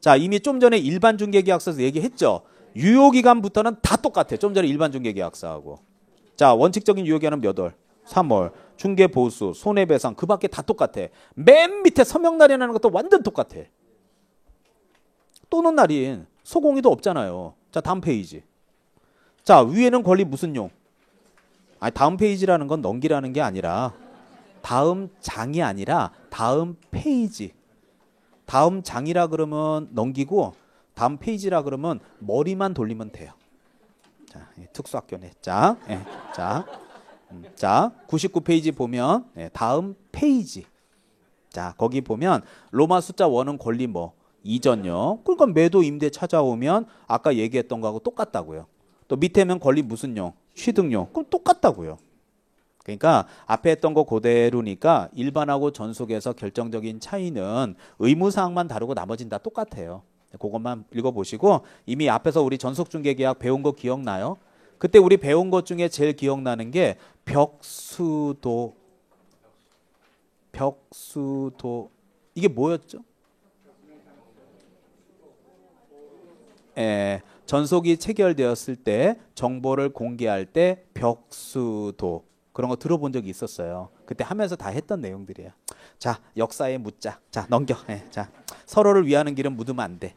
자, 이미 좀 전에 일반 중개계약서에서 얘기했죠. 유효기간부터는 다 똑같아. 좀 전에 일반 중개계약서하고. 자, 원칙적인 유효기간은 몇 월? 3월. 중개보수, 손해배상 그 밖에 다 똑같아. 맨 밑에 서명날이라는 것도 완전 똑같아. 또는 날인 소공이도 없잖아요. 자, 다음 페이지. 자, 위에는 권리 무슨 용? 아니, 다음 페이지라는 건 넘기라는 게 아니라 다음 장이 아니라 다음 페이지. 다음 장이라 그러면 넘기고 다음 페이지라 그러면 머리만 돌리면 돼요. 자, 특수학교네. 자, 자, 99페이지 보면 다음 페이지. 자, 거기 보면 로마 숫자 1은 권리 뭐? 이전요. 그러니까 매도 임대 찾아오면 아까 얘기했던 거하고 똑같다고요. 또 밑에는 권리 무슨 용? 취득용. 그럼 똑같다고요. 그러니까 앞에 했던 거 그대로니까 일반하고 전속에서 결정적인 차이는 의무사항만 다르고 나머지는 다 똑같아요. 그것만 읽어보시고 이미 앞에서 우리 전속중개계약 배운 거 기억나요? 그때 우리 배운 것 중에 제일 기억나는 게 벽수도 이게 뭐였죠? 전속이 체결되었을 때 정보를 공개할 때 벽수도 그런 거 들어본 적이 있었어요. 그때 하면서 다 했던 내용들이에요. 자, 역사에 묻자. 자, 넘겨. 자, 서로를 위하는 길은 묻으면 안 돼.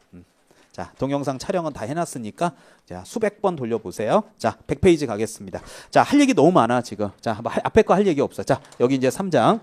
자, 동영상 촬영은 다 해놨으니까 자, 수백 번 돌려보세요. 자, 100페이지 가겠습니다. 자, 할 얘기 너무 많아 지금. 자, 앞에 거 할 얘기 없어. 자, 여기 이제 3장.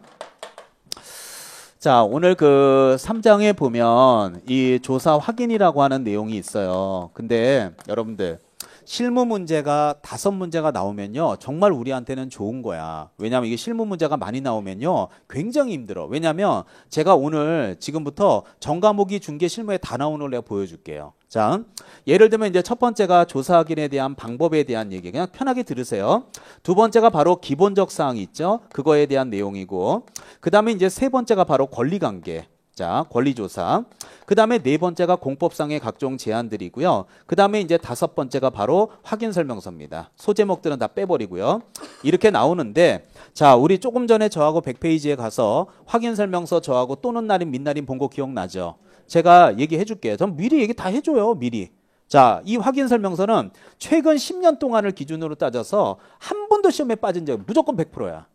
자, 오늘 그 3장에 보면 이 조사 확인이라고 하는 내용이 있어요. 근데 여러분들 실무 문제가 5문제가 나오면요 정말 우리한테는 좋은 거야. 왜냐하면 이게 실무 문제가 많이 나오면요 굉장히 힘들어. 왜냐하면 제가 오늘 지금부터 전과목이 중개 실무에 다 나오는 걸 내가 보여줄게요. 자, 예를 들면 이제 첫 번째가 조사 확인에 대한 방법에 대한 얘기, 그냥 편하게 들으세요. 두 번째가 바로 기본적 사항이 있죠. 그거에 대한 내용이고, 그 다음에 이제 세 번째가 바로 권리관계. 자, 권리조사. 그 다음에 네 번째가 공법상의 각종 제한들이고요. 그 다음에 이제 5번째가 바로 확인설명서입니다. 소제목들은 다 빼버리고요. 이렇게 나오는데, 자, 우리 조금 전에 저하고 100페이지에 가서 확인설명서 저하고 또는 날인 민날인 본 거 기억나죠? 제가 얘기해 줄게요. 전 미리 얘기 다 해줘요. 미리. 자, 이 확인설명서는 최근 10년 동안을 기준으로 따져서 한 번도 시험에 빠진 적 무조건 100%야.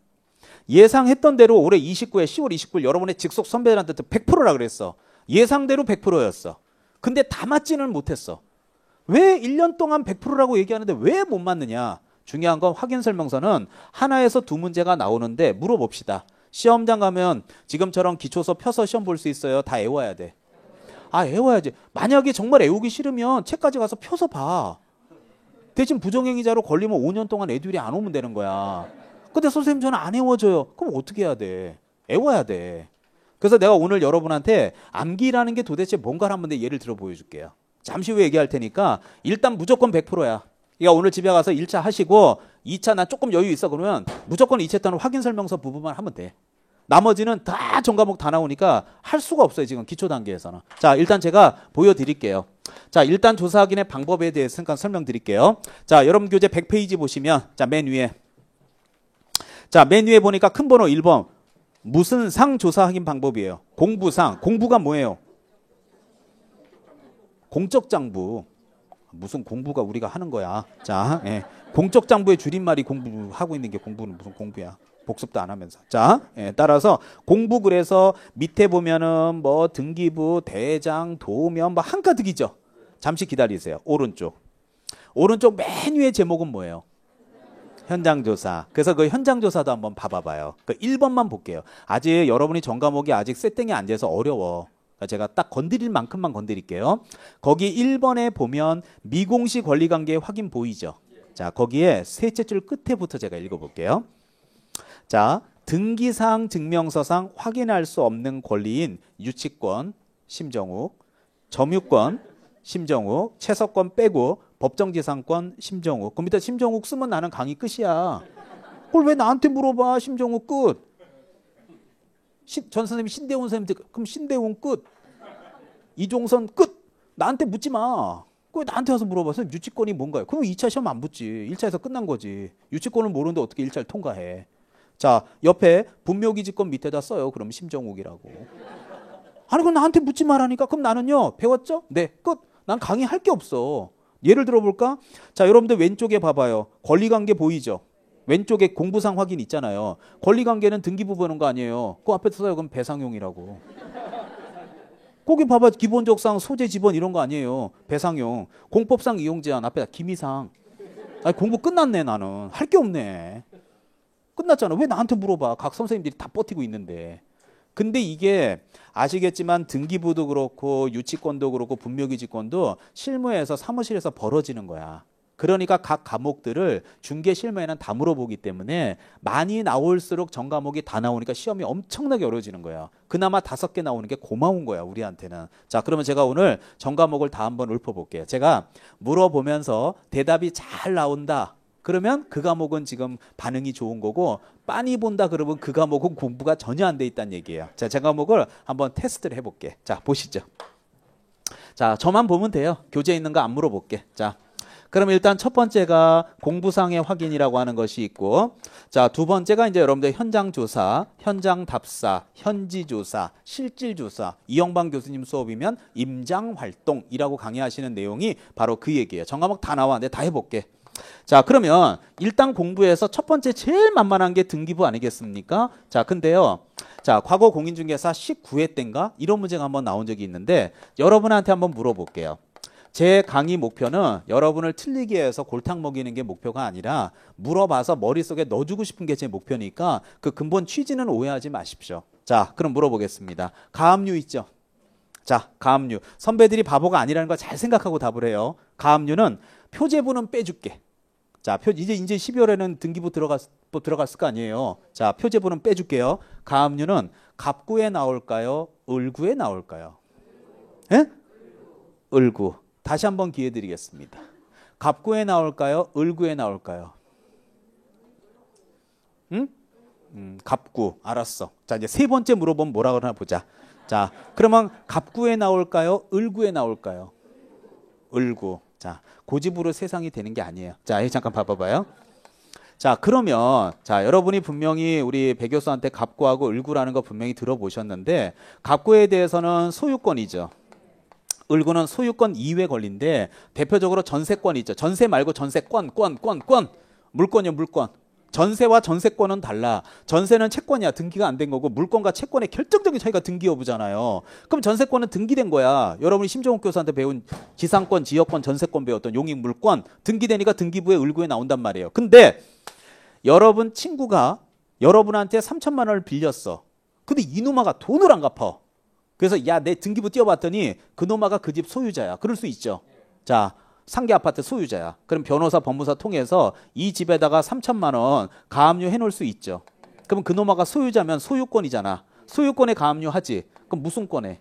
예상했던 대로 올해 29일 10월 29일 여러분의 직속 선배들한테 100%라 그랬어. 예상대로 100%였어. 근데 다 맞지는 못했어. 왜 1년 동안 100%라고 얘기하는데 왜 못 맞느냐? 중요한 건 확인설명서는 하나에서 두 문제가 나오는데 물어봅시다. 시험장 가면 지금처럼 기초서 펴서 시험 볼 수 있어요? 다 외워야 돼. 아, 외워야지. 만약에 정말 외우기 싫으면 책까지 가서 펴서 봐. 대신 부정행위자로 걸리면 5년 동안 애들이 안 오면 되는 거야. 근데 선생님 저는 안 외워져요. 그럼 어떻게 해야 돼? 외워야 돼. 그래서 내가 오늘 여러분한테 암기라는 게 도대체 뭔가를 한번 예를 들어 보여줄게요. 잠시 후에 얘기할 테니까 일단 무조건 100%야. 그러니까 오늘 집에 가서 1차 하시고 2차 난 조금 여유 있어 그러면 무조건 2차 때는 확인설명서 부분만 하면 돼. 나머지는 다 전과목 다 나오니까 할 수가 없어요. 지금 기초 단계에서는. 자, 일단 제가 보여드릴게요. 자, 일단 조사 확인의 방법에 대해서 잠깐 설명드릴게요. 자, 여러분 교재 100페이지 보시면 자, 맨 위에 자, 맨 위에 보니까 큰 번호 1번. 무슨 상 조사 확인 방법이에요? 공부상. 공부가 뭐예요? 공적장부. 무슨 공부가 우리가 하는 거야. 자, 공적장부의 줄임말이 공부하고 있는 게 공부는 무슨 공부야. 복습도 안 하면서. 자, 따라서 공부 그래서 밑에 보면은 뭐 등기부, 대장, 도면 뭐 한가득이죠. 잠시 기다리세요. 오른쪽. 오른쪽 맨 위에 제목은 뭐예요? 현장조사. 그래서 그 현장조사도 한번 봐봐봐요. 그 1번만 볼게요. 아직 여러분이 전과목이 아직 세팅이 안 돼서 어려워. 제가 딱 건드릴 만큼만 건드릴게요. 거기 1번에 보면 미공시 권리관계 확인 보이죠? 자, 거기에 셋째 줄 끝에부터 제가 읽어볼게요. 자, 등기사항 증명서상 확인할 수 없는 권리인 유치권, 심정욱, 점유권, 심정욱, 채서권 빼고 법정지상권, 심정욱. 그럼 일단 심정욱 쓰면 나는 강의 끝이야. 그걸 왜 나한테 물어봐? 심정욱 끝. 전 선생님이 신대훈 선생님한테 그럼 신대훈 끝. 이종선 끝. 나한테 묻지 마. 왜 나한테 와서 물어봐? 선생님 유치권이 뭔가요? 그럼 2차 시험 안 붙지. 1차에서 끝난 거지. 유치권을 모르는데 어떻게 1차를 통과해. 자, 옆에 분묘기지권 밑에다 써요. 그럼 심정욱이라고. 아니 그럼 나한테 묻지 말라니까. 그럼 나는요. 배웠죠? 네. 끝. 난 강의할 게 없어. 예를 들어볼까? 자, 여러분들 왼쪽에 봐봐요. 권리관계 보이죠? 왼쪽에 공부상 확인 있잖아요. 권리관계는 등기부 보는 거 아니에요. 그 앞에 써요. 그럼 배상용이라고. 거기 봐봐. 기본적상 소재 지번 이런 거 아니에요. 배상용. 공법상 이용제한 앞에 기미상. 아니 공부 끝났네 나는. 할 게 없네. 끝났잖아. 왜 나한테 물어봐. 각 선생님들이 다 버티고 있는데. 근데 이게 아시겠지만 등기부도 그렇고 유치권도 그렇고 분묘기지권도 실무에서 사무실에서 벌어지는 거야. 그러니까 각 과목들을 중개 실무에는 다 물어보기 때문에 많이 나올수록 전 과목이 다 나오니까 시험이 엄청나게 어려워지는 거야. 그나마 5개 나오는 게 고마운 거야 우리한테는. 자, 그러면 제가 오늘 전 과목을 다 한번 읊어볼게요. 제가 물어보면서 대답이 잘 나온다. 그러면 그 과목은 지금 반응이 좋은 거고 빤히 본다 그러면 그 과목은 공부가 전혀 안 돼 있다는 얘기예요. 자, 제 과목을 한번 테스트를 해볼게. 자, 보시죠. 자, 저만 보면 돼요. 교재에 있는 거 안 물어볼게. 자, 그럼 일단 첫 번째가 공부상의 확인이라고 하는 것이 있고, 자, 두 번째가 이제 여러분들 현장 조사, 현장 답사, 현지 조사, 실질 조사, 이영방 교수님 수업이면 임장 활동이라고 강의하시는 내용이 바로 그 얘기예요. 전과목 다 나와. 내가 다 해볼게. 자, 그러면 일단 공부에서 첫 번째 제일 만만한 게 등기부 아니겠습니까? 자, 근데요. 자, 과거 공인중개사 19회 때인가 이런 문제가 한번 나온 적이 있는데 여러분한테 한번 물어볼게요. 제 강의 목표는 여러분을 틀리게 해서 골탕 먹이는 게 목표가 아니라 물어봐서 머릿속에 넣어주고 싶은 게 제 목표니까 그 근본 취지는 오해하지 마십시오. 자, 그럼 물어보겠습니다. 가압류 있죠? 자, 가압류. 선배들이 바보가 아니라는 걸 잘 생각하고 답을 해요. 가압류는 표제부는 빼줄게. 자, 이제 12월에는 등기부 들어갔을 거 아니에요. 자, 표제부는 빼줄게요. 가압류는 갑구에 나올까요? 을구에 나올까요? 예? 을구. 다시 한번 기회 드리겠습니다. 갑구에 나올까요? 을구에 나올까요? 응? 갑구. 알았어. 자, 이제 세 번째 물어보면 뭐라 그러나 보자. 자, 그러면 갑구에 나올까요? 을구에 나올까요? 을구. 자, 고집으로 세상이 되는 게 아니에요. 자, 잠깐 봐봐요. 자, 그러면 자, 여러분이 분명히 우리 배 교수한테 갑구하고 을구라는 거 분명히 들어보셨는데 갑구에 대해서는 소유권이죠. 을구는 소유권 이외 권리인데 대표적으로 전세권이 있죠. 전세 말고 전세권, 물권이요, 물권. 전세와 전세권은 달라. 전세는 채권이야. 등기가 안 된 거고 물권과 채권의 결정적인 차이가 등기 여부잖아요. 그럼 전세권은 등기된 거야. 여러분이 심정욱 교수한테 배운 지상권, 지역권, 전세권 배웠던 용익 물권 등기되니까 등기부에 을구에 나온단 말이에요. 근데 여러분 친구가 여러분한테 3천만 원을 빌렸어. 근데 이놈아가 돈을 안 갚아. 그래서 야, 내 등기부 띄워봤더니 그놈아가 그 집 소유자야. 그럴 수 있죠. 자, 상계 아파트 소유자야. 그럼 변호사, 법무사 통해서 이 집에다가 3천만 원 가압류 해놓을 수 있죠. 그럼 그놈아가 소유자면 소유권이잖아. 소유권에 가압류하지. 그럼 무슨 권에?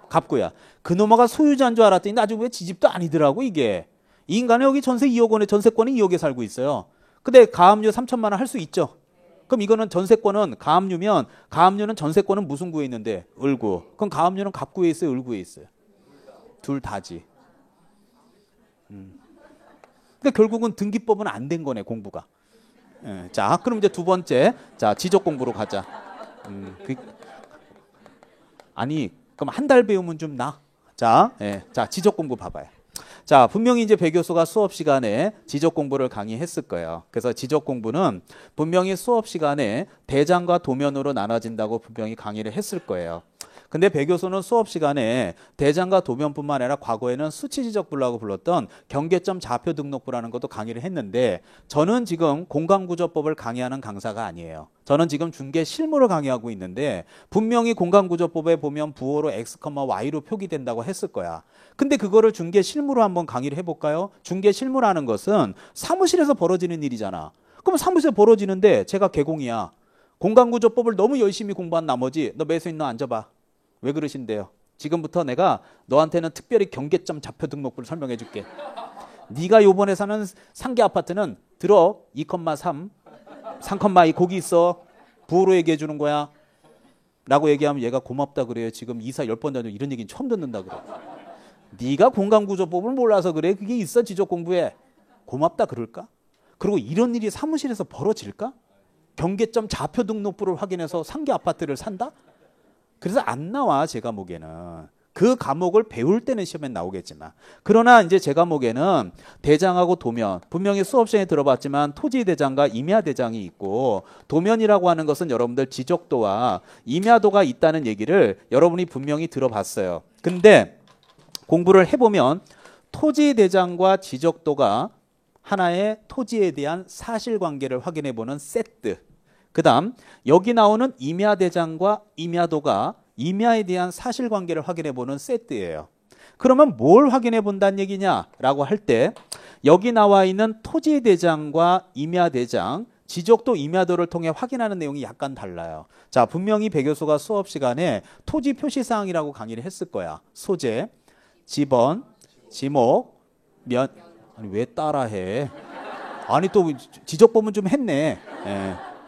갑구야. 그놈아가 소유자인 줄 알았더니 나중에 왜 지집도 아니더라고 이게. 이 인간은 여기 전세 2억 원에 전세권이 2억에 살고 있어요. 근데 가압류 3천만 원 할 수 있죠. 그럼 이거는 전세권은 가압류면 가압류는 전세권은 무슨 구에 있는데? 을구. 그럼 가압류는 갑구에 있어요? 을구에 있어요? 둘 다지. 그러니까 결국은 등기법은 안 된 거네, 공부가. 예, 자, 그럼 이제 두 번째. 자, 지적 공부로 가자. 아니, 그럼 한 달 배우면 좀 나. 자, 예, 자, 지적 공부 봐봐요. 자, 분명히 이제 배 교수가 수업 시간에 지적 공부를 강의했을 거예요. 그래서 지적 공부는 분명히 수업 시간에 대장과 도면으로 나눠진다고 분명히 강의를 했을 거예요. 근데 배 교수는 수업 시간에 대장과 도면뿐만 아니라 과거에는 수치지적부라고 불렀던 경계점 좌표 등록부라는 것도 강의를 했는데 저는 지금 공간구조법을 강의하는 강사가 아니에요. 저는 지금 중개 실무를 강의하고 있는데 분명히 공간구조법에 보면 부호로 x, y로 표기된다고 했을 거야. 근데 그거를 중개 실무로 한번 강의를 해볼까요? 중개 실무라는 것은 사무실에서 벌어지는 일이잖아. 그럼 사무실에서 벌어지는데 제가 개공이야. 공간구조법을 너무 열심히 공부한 나머지 너 매수인 너 앉아봐. 왜 그러신데요? 지금부터 내가 너한테는 특별히 경계점 좌표 등록부를 설명해 줄게. 네가 요번에 사는 상계 아파트는 들어 2,3, 3,2 거기 있어. 부호로 얘기해 주는 거야. 라고 얘기하면 얘가 고맙다 그래요. 지금 이사 10번 다녀 이런 얘기는 처음 듣는다 그래. 네가 공간구조법을 몰라서 그래. 그게 있어 지적 공부에. 고맙다 그럴까? 그리고 이런 일이 사무실에서 벌어질까? 경계점 좌표 등록부를 확인해서 상계 아파트를 산다? 그래서 안 나와 제 과목에는. 그 과목을 배울 때는 시험에 나오겠지만 그러나 이제 제 과목에는 대장하고 도면 분명히 수업 시간에 들어봤지만 토지대장과 임야대장이 있고 도면이라고 하는 것은 여러분들 지적도와 임야도가 있다는 얘기를 여러분이 분명히 들어봤어요. 근데 공부를 해보면 토지대장과 지적도가 하나의 토지에 대한 사실관계를 확인해보는 세트. 그 다음 여기 나오는 임야대장과 임야도가 임야에 대한 사실관계를 확인해보는 세트예요. 그러면 뭘 확인해본다는 얘기냐라고 할 때 여기 나와 있는 토지대장과 임야대장, 지적도 임야도를 통해 확인하는 내용이 약간 달라요. 자, 분명히 배 교수가 수업 시간에 토지 표시사항이라고 강의를 했을 거야. 소재, 지번, 지목, 아니 왜 따라해? 아니 또 지적법은 좀 했네.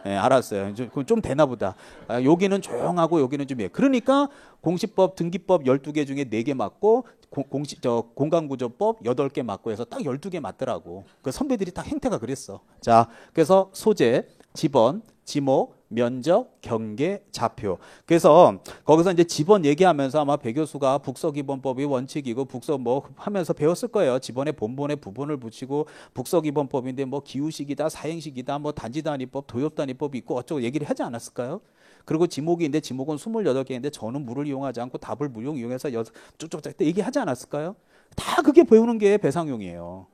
알았어요. 좀 되나 보다. 여기는 조용하고 여기는 좀 그러니까 공시법, 등기법 12개 중에 4개 맞고 공간구조법 8개 맞고 해서 딱 12개 맞더라고. 그 선배들이 딱 행태가 그랬어. 자, 그래서 소재, 지번, 지목, 면적, 경계, 좌표. 그래서 거기서 이제 지번 얘기하면서 아마 배 교수가 북서기본법이 원칙이고 북서 뭐 하면서 배웠을 거예요. 지번에 본본에 부본을 붙이고 북서기본법인데 뭐 기후식이다, 사행식이다, 뭐 단지단위법, 도엽단위법이 있고 어쩌고 얘기를 하지 않았을까요? 그리고 지목인데 지목은 28개인데 저는 물을 이용하지 않고 답을 무용 이용해서 쭉쭉쭉 얘기하지 않았을까요? 다 그게 배우는 게 배상용이에요.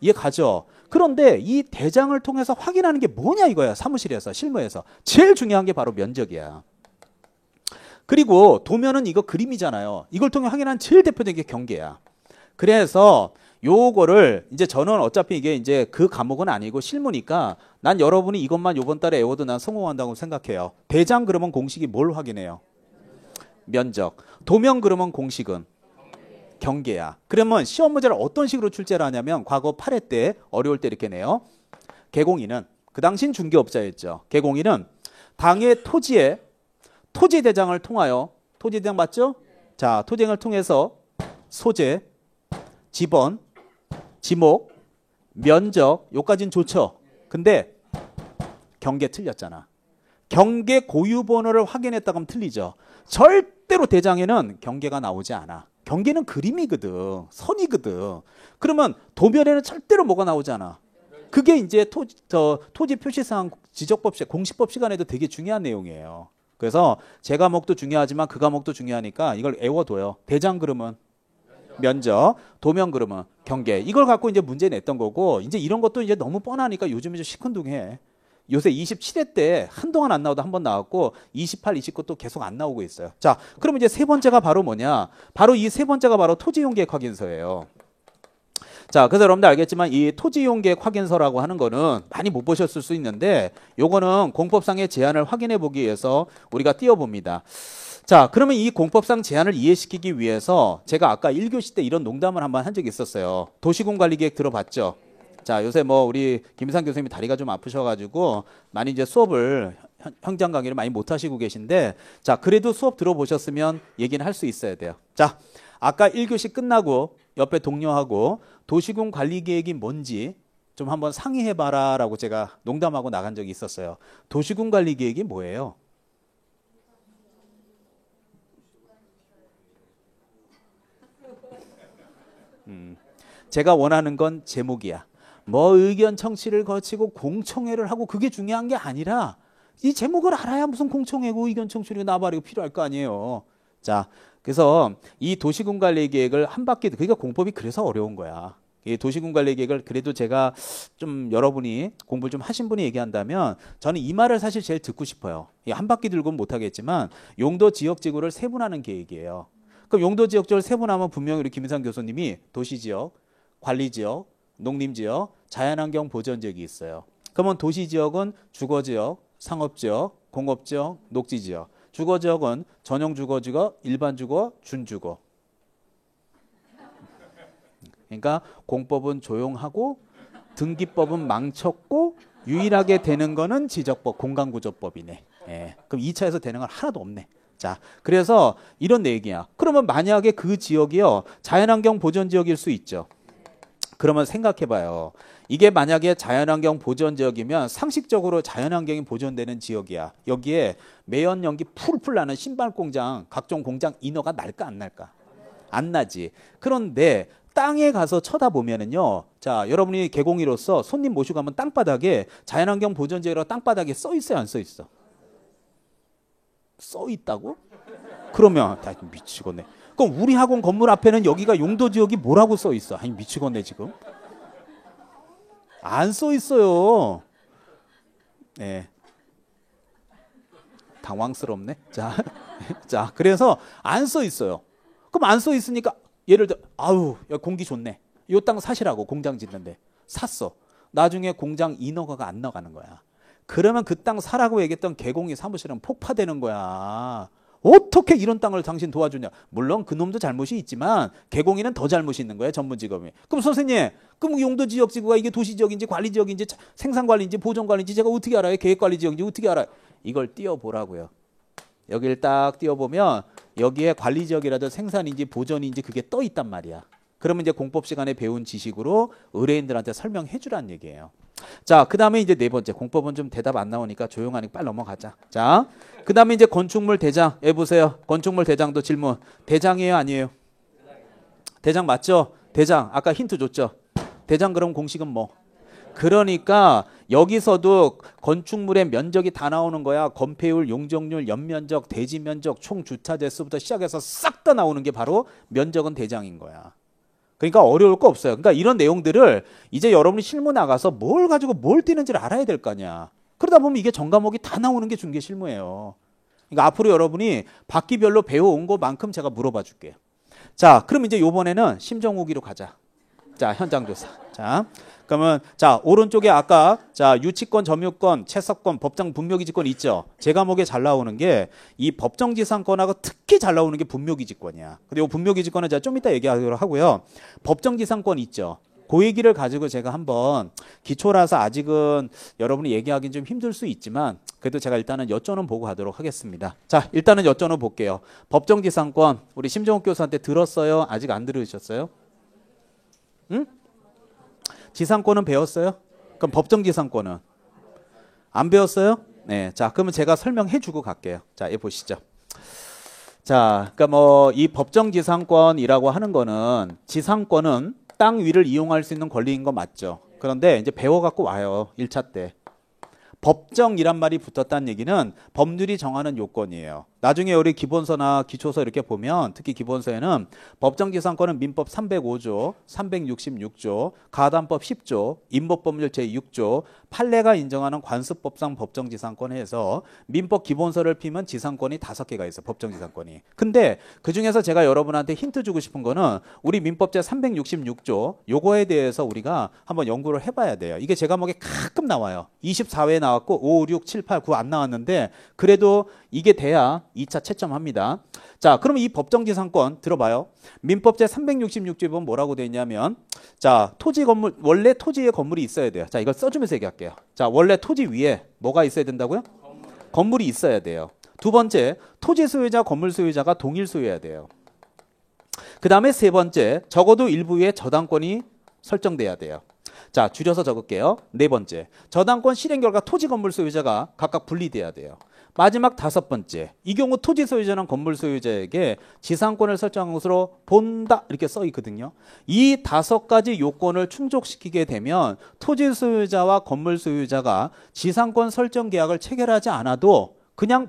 이해 가죠? 그런데 이 대장을 통해서 확인하는 게 뭐냐 이거야. 사무실에서, 실무에서. 제일 중요한 게 바로 면적이야. 그리고 도면은 이거 그림이잖아요. 이걸 통해 확인하는 제일 대표적인 게 경계야. 그래서 요거를 이제 저는 어차피 이게 이제 그 과목은 아니고 실무니까 난 여러분이 이것만 요번 달에 외워도 난 성공한다고 생각해요. 대장 그러면 공식이 뭘 확인해요? 면적. 도면 그러면 공식은? 경계야. 그러면 시험 문제를 어떤 식으로 출제를 하냐면 과거 8회 때 어려울 때 이렇게 내요. 개공인은 그 당시는 중개업자였죠. 개공인은 당의 토지에 토지 대장을 통하여 토지 대장 맞죠? 자, 토지 대장을 통해서 소재, 지번, 지목, 면적 요까지는 좋죠. 근데 경계 틀렸잖아. 경계 고유번호를 확인했다고 하면 틀리죠. 절대로 대장에는 경계가 나오지 않아. 경계는 그림이거든. 선이거든. 그러면 도면에는 절대로 뭐가 나오지 않아. 그게 이제 토지 표시사항 지적법 공시법 시간에도 되게 중요한 내용이에요. 그래서 제 과목도 중요하지만 그 과목도 중요하니까 이걸 외워둬요. 대장 그러면 면적, 도면 그러면 경계. 이걸 갖고 이제 문제 냈던 거고 이제 이런 것도 이제 너무 뻔하니까 요즘에 좀 시큰둥해. 요새 27회 때 한동안 안 나오다 한 번 나왔고 28, 29 또 계속 안 나오고 있어요. 자, 그러면 이제 세 번째가 바로 뭐냐? 바로 이 세 번째가 바로 토지이용계획 확인서예요. 자, 그래서 여러분들 알겠지만 이 토지이용계획 확인서라고 하는 거는 많이 못 보셨을 수 있는데 요거는 공법상의 제한을 확인해 보기 위해서 우리가 띄워봅니다. 자, 그러면 이 공법상 제한을 이해시키기 위해서 제가 아까 1교시 때 이런 농담을 한번 한 적이 있었어요. 도시군관리계획 들어봤죠? 자, 요새 뭐 우리 김상 교수님이 다리가 좀 아프셔가지고 많이 이제 수업을 현장 강의를 많이 못 하시고 계신데 자, 그래도 수업 들어보셨으면 얘기는 할 수 있어야 돼요. 자, 아까 1교시 끝나고 옆에 동료하고 도시군 관리 계획이 뭔지 좀 한번 상의해봐라 라고 제가 농담하고 나간 적이 있었어요. 도시군 관리 계획이 뭐예요? 제가 원하는 건 제목이야. 뭐 의견 청취를 거치고 공청회를 하고 그게 중요한 게 아니라 이 제목을 알아야 무슨 공청회고 의견 청취를 나발이고 필요할 거 아니에요. 자, 그래서 이 도시군관리계획을 한 바퀴 그러니까 공법이 그래서 어려운 거야. 이 도시군관리계획을 그래도 제가 좀 여러분이 공부를 좀 하신 분이 얘기한다면 저는 이 말을 사실 제일 듣고 싶어요. 한 바퀴 들고는 못하겠지만 용도 지역지구를 세분하는 계획이에요. 그럼 용도 지역지구를 세분하면 분명히 우리 김인상 교수님이 도시지역, 관리지역, 농림지역, 자연환경 보전지역이 있어요. 그러면 도시지역은 주거지역, 상업지역, 공업지역, 녹지지역. 주거지역은 전용 주거지역, 일반 주거, 준주거. 그러니까 공법은 조용하고 등기법은 망쳤고 유일하게 되는 거는 지적법, 공간구조법이네. 예. 그럼 2차에서 되는 건 하나도 없네. 자, 그래서 이런 얘기야. 그러면 만약에 그 지역이요 자연환경 보전지역일 수 있죠. 그러면 생각해봐요. 이게 만약에 자연환경 보전지역이면 상식적으로 자연환경이 보존되는 지역이야. 여기에 매연 연기 풀풀 나는 신발공장, 각종 공장 인허가 날까 안 날까? 안 나지. 그런데 땅에 가서 쳐다보면은요. 자, 여러분이 개공이로서 손님 모시고 가면 땅바닥에 자연환경 보전지역이라고 땅바닥에 써 있어요, 안 써 있어? 써 있다고? 그러면 다 미치겠네. 그럼 우리 학원 건물 앞에는 여기가 용도지역이 뭐라고 써 있어? 아니 미치겠네 지금. 안 써 있어요. 네. 당황스럽네. 자, 자, 그래서 안 써 있어요. 그럼 안 써 있으니까 예를 들어, 아우, 여기 공기 좋네. 이 땅 사시라고 공장 짓는데 샀어. 나중에 공장 인허가가 안 나가는 거야. 그러면 그 땅 사라고 얘기했던 개공이 사무실은 폭파되는 거야. 어떻게 이런 땅을 당신 도와주냐. 물론 그놈도 잘못이 있지만 개공인은 더 잘못이 있는 거예요. 전문직업이. 그럼 선생님, 그럼 용도지역지구가 이게 도시지역인지 관리지역인지 생산관리인지 보존관리인지 제가 어떻게 알아요? 계획관리지역인지 어떻게 알아요? 이걸 띄워보라고요. 여기를 딱 띄워보면 여기에 관리지역이라도 생산인지 보존인지 그게 떠 있단 말이야. 그러면 이제 공법 시간에 배운 지식으로 의뢰인들한테 설명해 주라는 얘기예요. 자, 그 다음에 이제 네 번째. 공법은 좀 대답 안 나오니까 조용하니까 빨리 넘어가자. 자, 그 다음에 이제 건축물 대장. 보세요. 건축물 대장도 질문. 대장이에요? 아니에요? 대장 맞죠? 대장. 아까 힌트 줬죠? 대장 그럼 공식은 뭐? 그러니까 여기서도 건축물의 면적이 다 나오는 거야. 건폐율, 용적률, 연면적, 대지면적, 총주차 대수부터 시작해서 싹 다 나오는 게 바로 면적은 대장인 거야. 그러니까 어려울 거 없어요. 그러니까 이런 내용들을 이제 여러분이 실무 나가서 뭘 가지고 뭘 띄는지를 알아야 될 거 아니야. 그러다 보면 이게 전과목이 다 나오는 게 중개 실무예요. 그러니까 앞으로 여러분이 학기별로 배워온 것만큼 제가 물어봐 줄게요. 자, 그럼 이제 요번에는 심정후기로 가자. 자, 현장조사. 자, 그러면 자, 오른쪽에 아까 자, 유치권, 점유권, 채석권, 법정 분묘기지권 있죠. 제 과목에 잘 나오는 게 이 법정지상권하고 특히 잘 나오는 게 분묘기지권이야. 근데 이 분묘기지권은 제가 좀 이따 얘기하도록 하고요. 법정지상권 있죠. 그 얘기를 가지고 제가 한번 기초라서 아직은 여러분이 얘기하기는 좀 힘들 수 있지만 그래도 제가 일단은 여쭤는 보고 가도록 하겠습니다. 자, 일단은 여쭤는 볼게요. 법정지상권 우리 심정욱 교수한테 들었어요? 아직 안 들으셨어요? 응? 지상권은 배웠어요? 그럼 법정지상권은? 안 배웠어요? 네. 자, 그러면 제가 설명해 주고 갈게요. 자, 예, 보시죠. 자, 그러니까 뭐 이 법정지상권이라고 하는 거는 지상권은 땅 위를 이용할 수 있는 권리인 거 맞죠? 그런데 이제 배워갖고 와요. 1차 때. 법정이란 말이 붙었다는 얘기는 법률이 정하는 요건이에요. 나중에 우리 기본서나 기초서 이렇게 보면 특히 기본서에는 법정지상권은 민법 305조, 366조, 가담법 10조, 인법법률 제6조, 판례가 인정하는 관습법상 법정지상권에 해서 민법 기본서를 피면 지상권이 5개가 있어요. 법정지상권이. 근데 그중에서 제가 여러분한테 힌트 주고 싶은 거는 우리 민법 제 366조 요거에 대해서 우리가 한번 연구를 해봐야 돼요. 이게 제 과목에 가끔 나와요. 24회에 나왔고 5, 6, 7, 8, 9 안 나왔는데 그래도 이게 돼야 2차 채점합니다. 자, 그러면 이 법정지상권 들어봐요. 민법 제 366조에 보면 뭐라고 되어 있냐면 자, 토지 건물 원래 토지에 건물이 있어야 돼요. 자, 이걸 써주면서 얘기할게요. 자, 원래 토지 위에 뭐가 있어야 된다고요? 건물이 있어야 돼요. 두 번째, 토지 소유자, 건물 소유자가 동일 소유해야 돼요. 그 다음에 세 번째, 적어도 일부의 저당권이 설정돼야 돼요. 자, 줄여서 적을게요. 네 번째, 저당권 실행 결과 토지 건물 소유자가 각각 분리돼야 돼요. 마지막 5번째, 이 경우 토지 소유자는 건물 소유자에게 지상권을 설정한 것으로 본다 이렇게 써 있거든요. 이 5가지 요건을 충족시키게 되면 토지 소유자와 건물 소유자가 지상권 설정 계약을 체결하지 않아도 그냥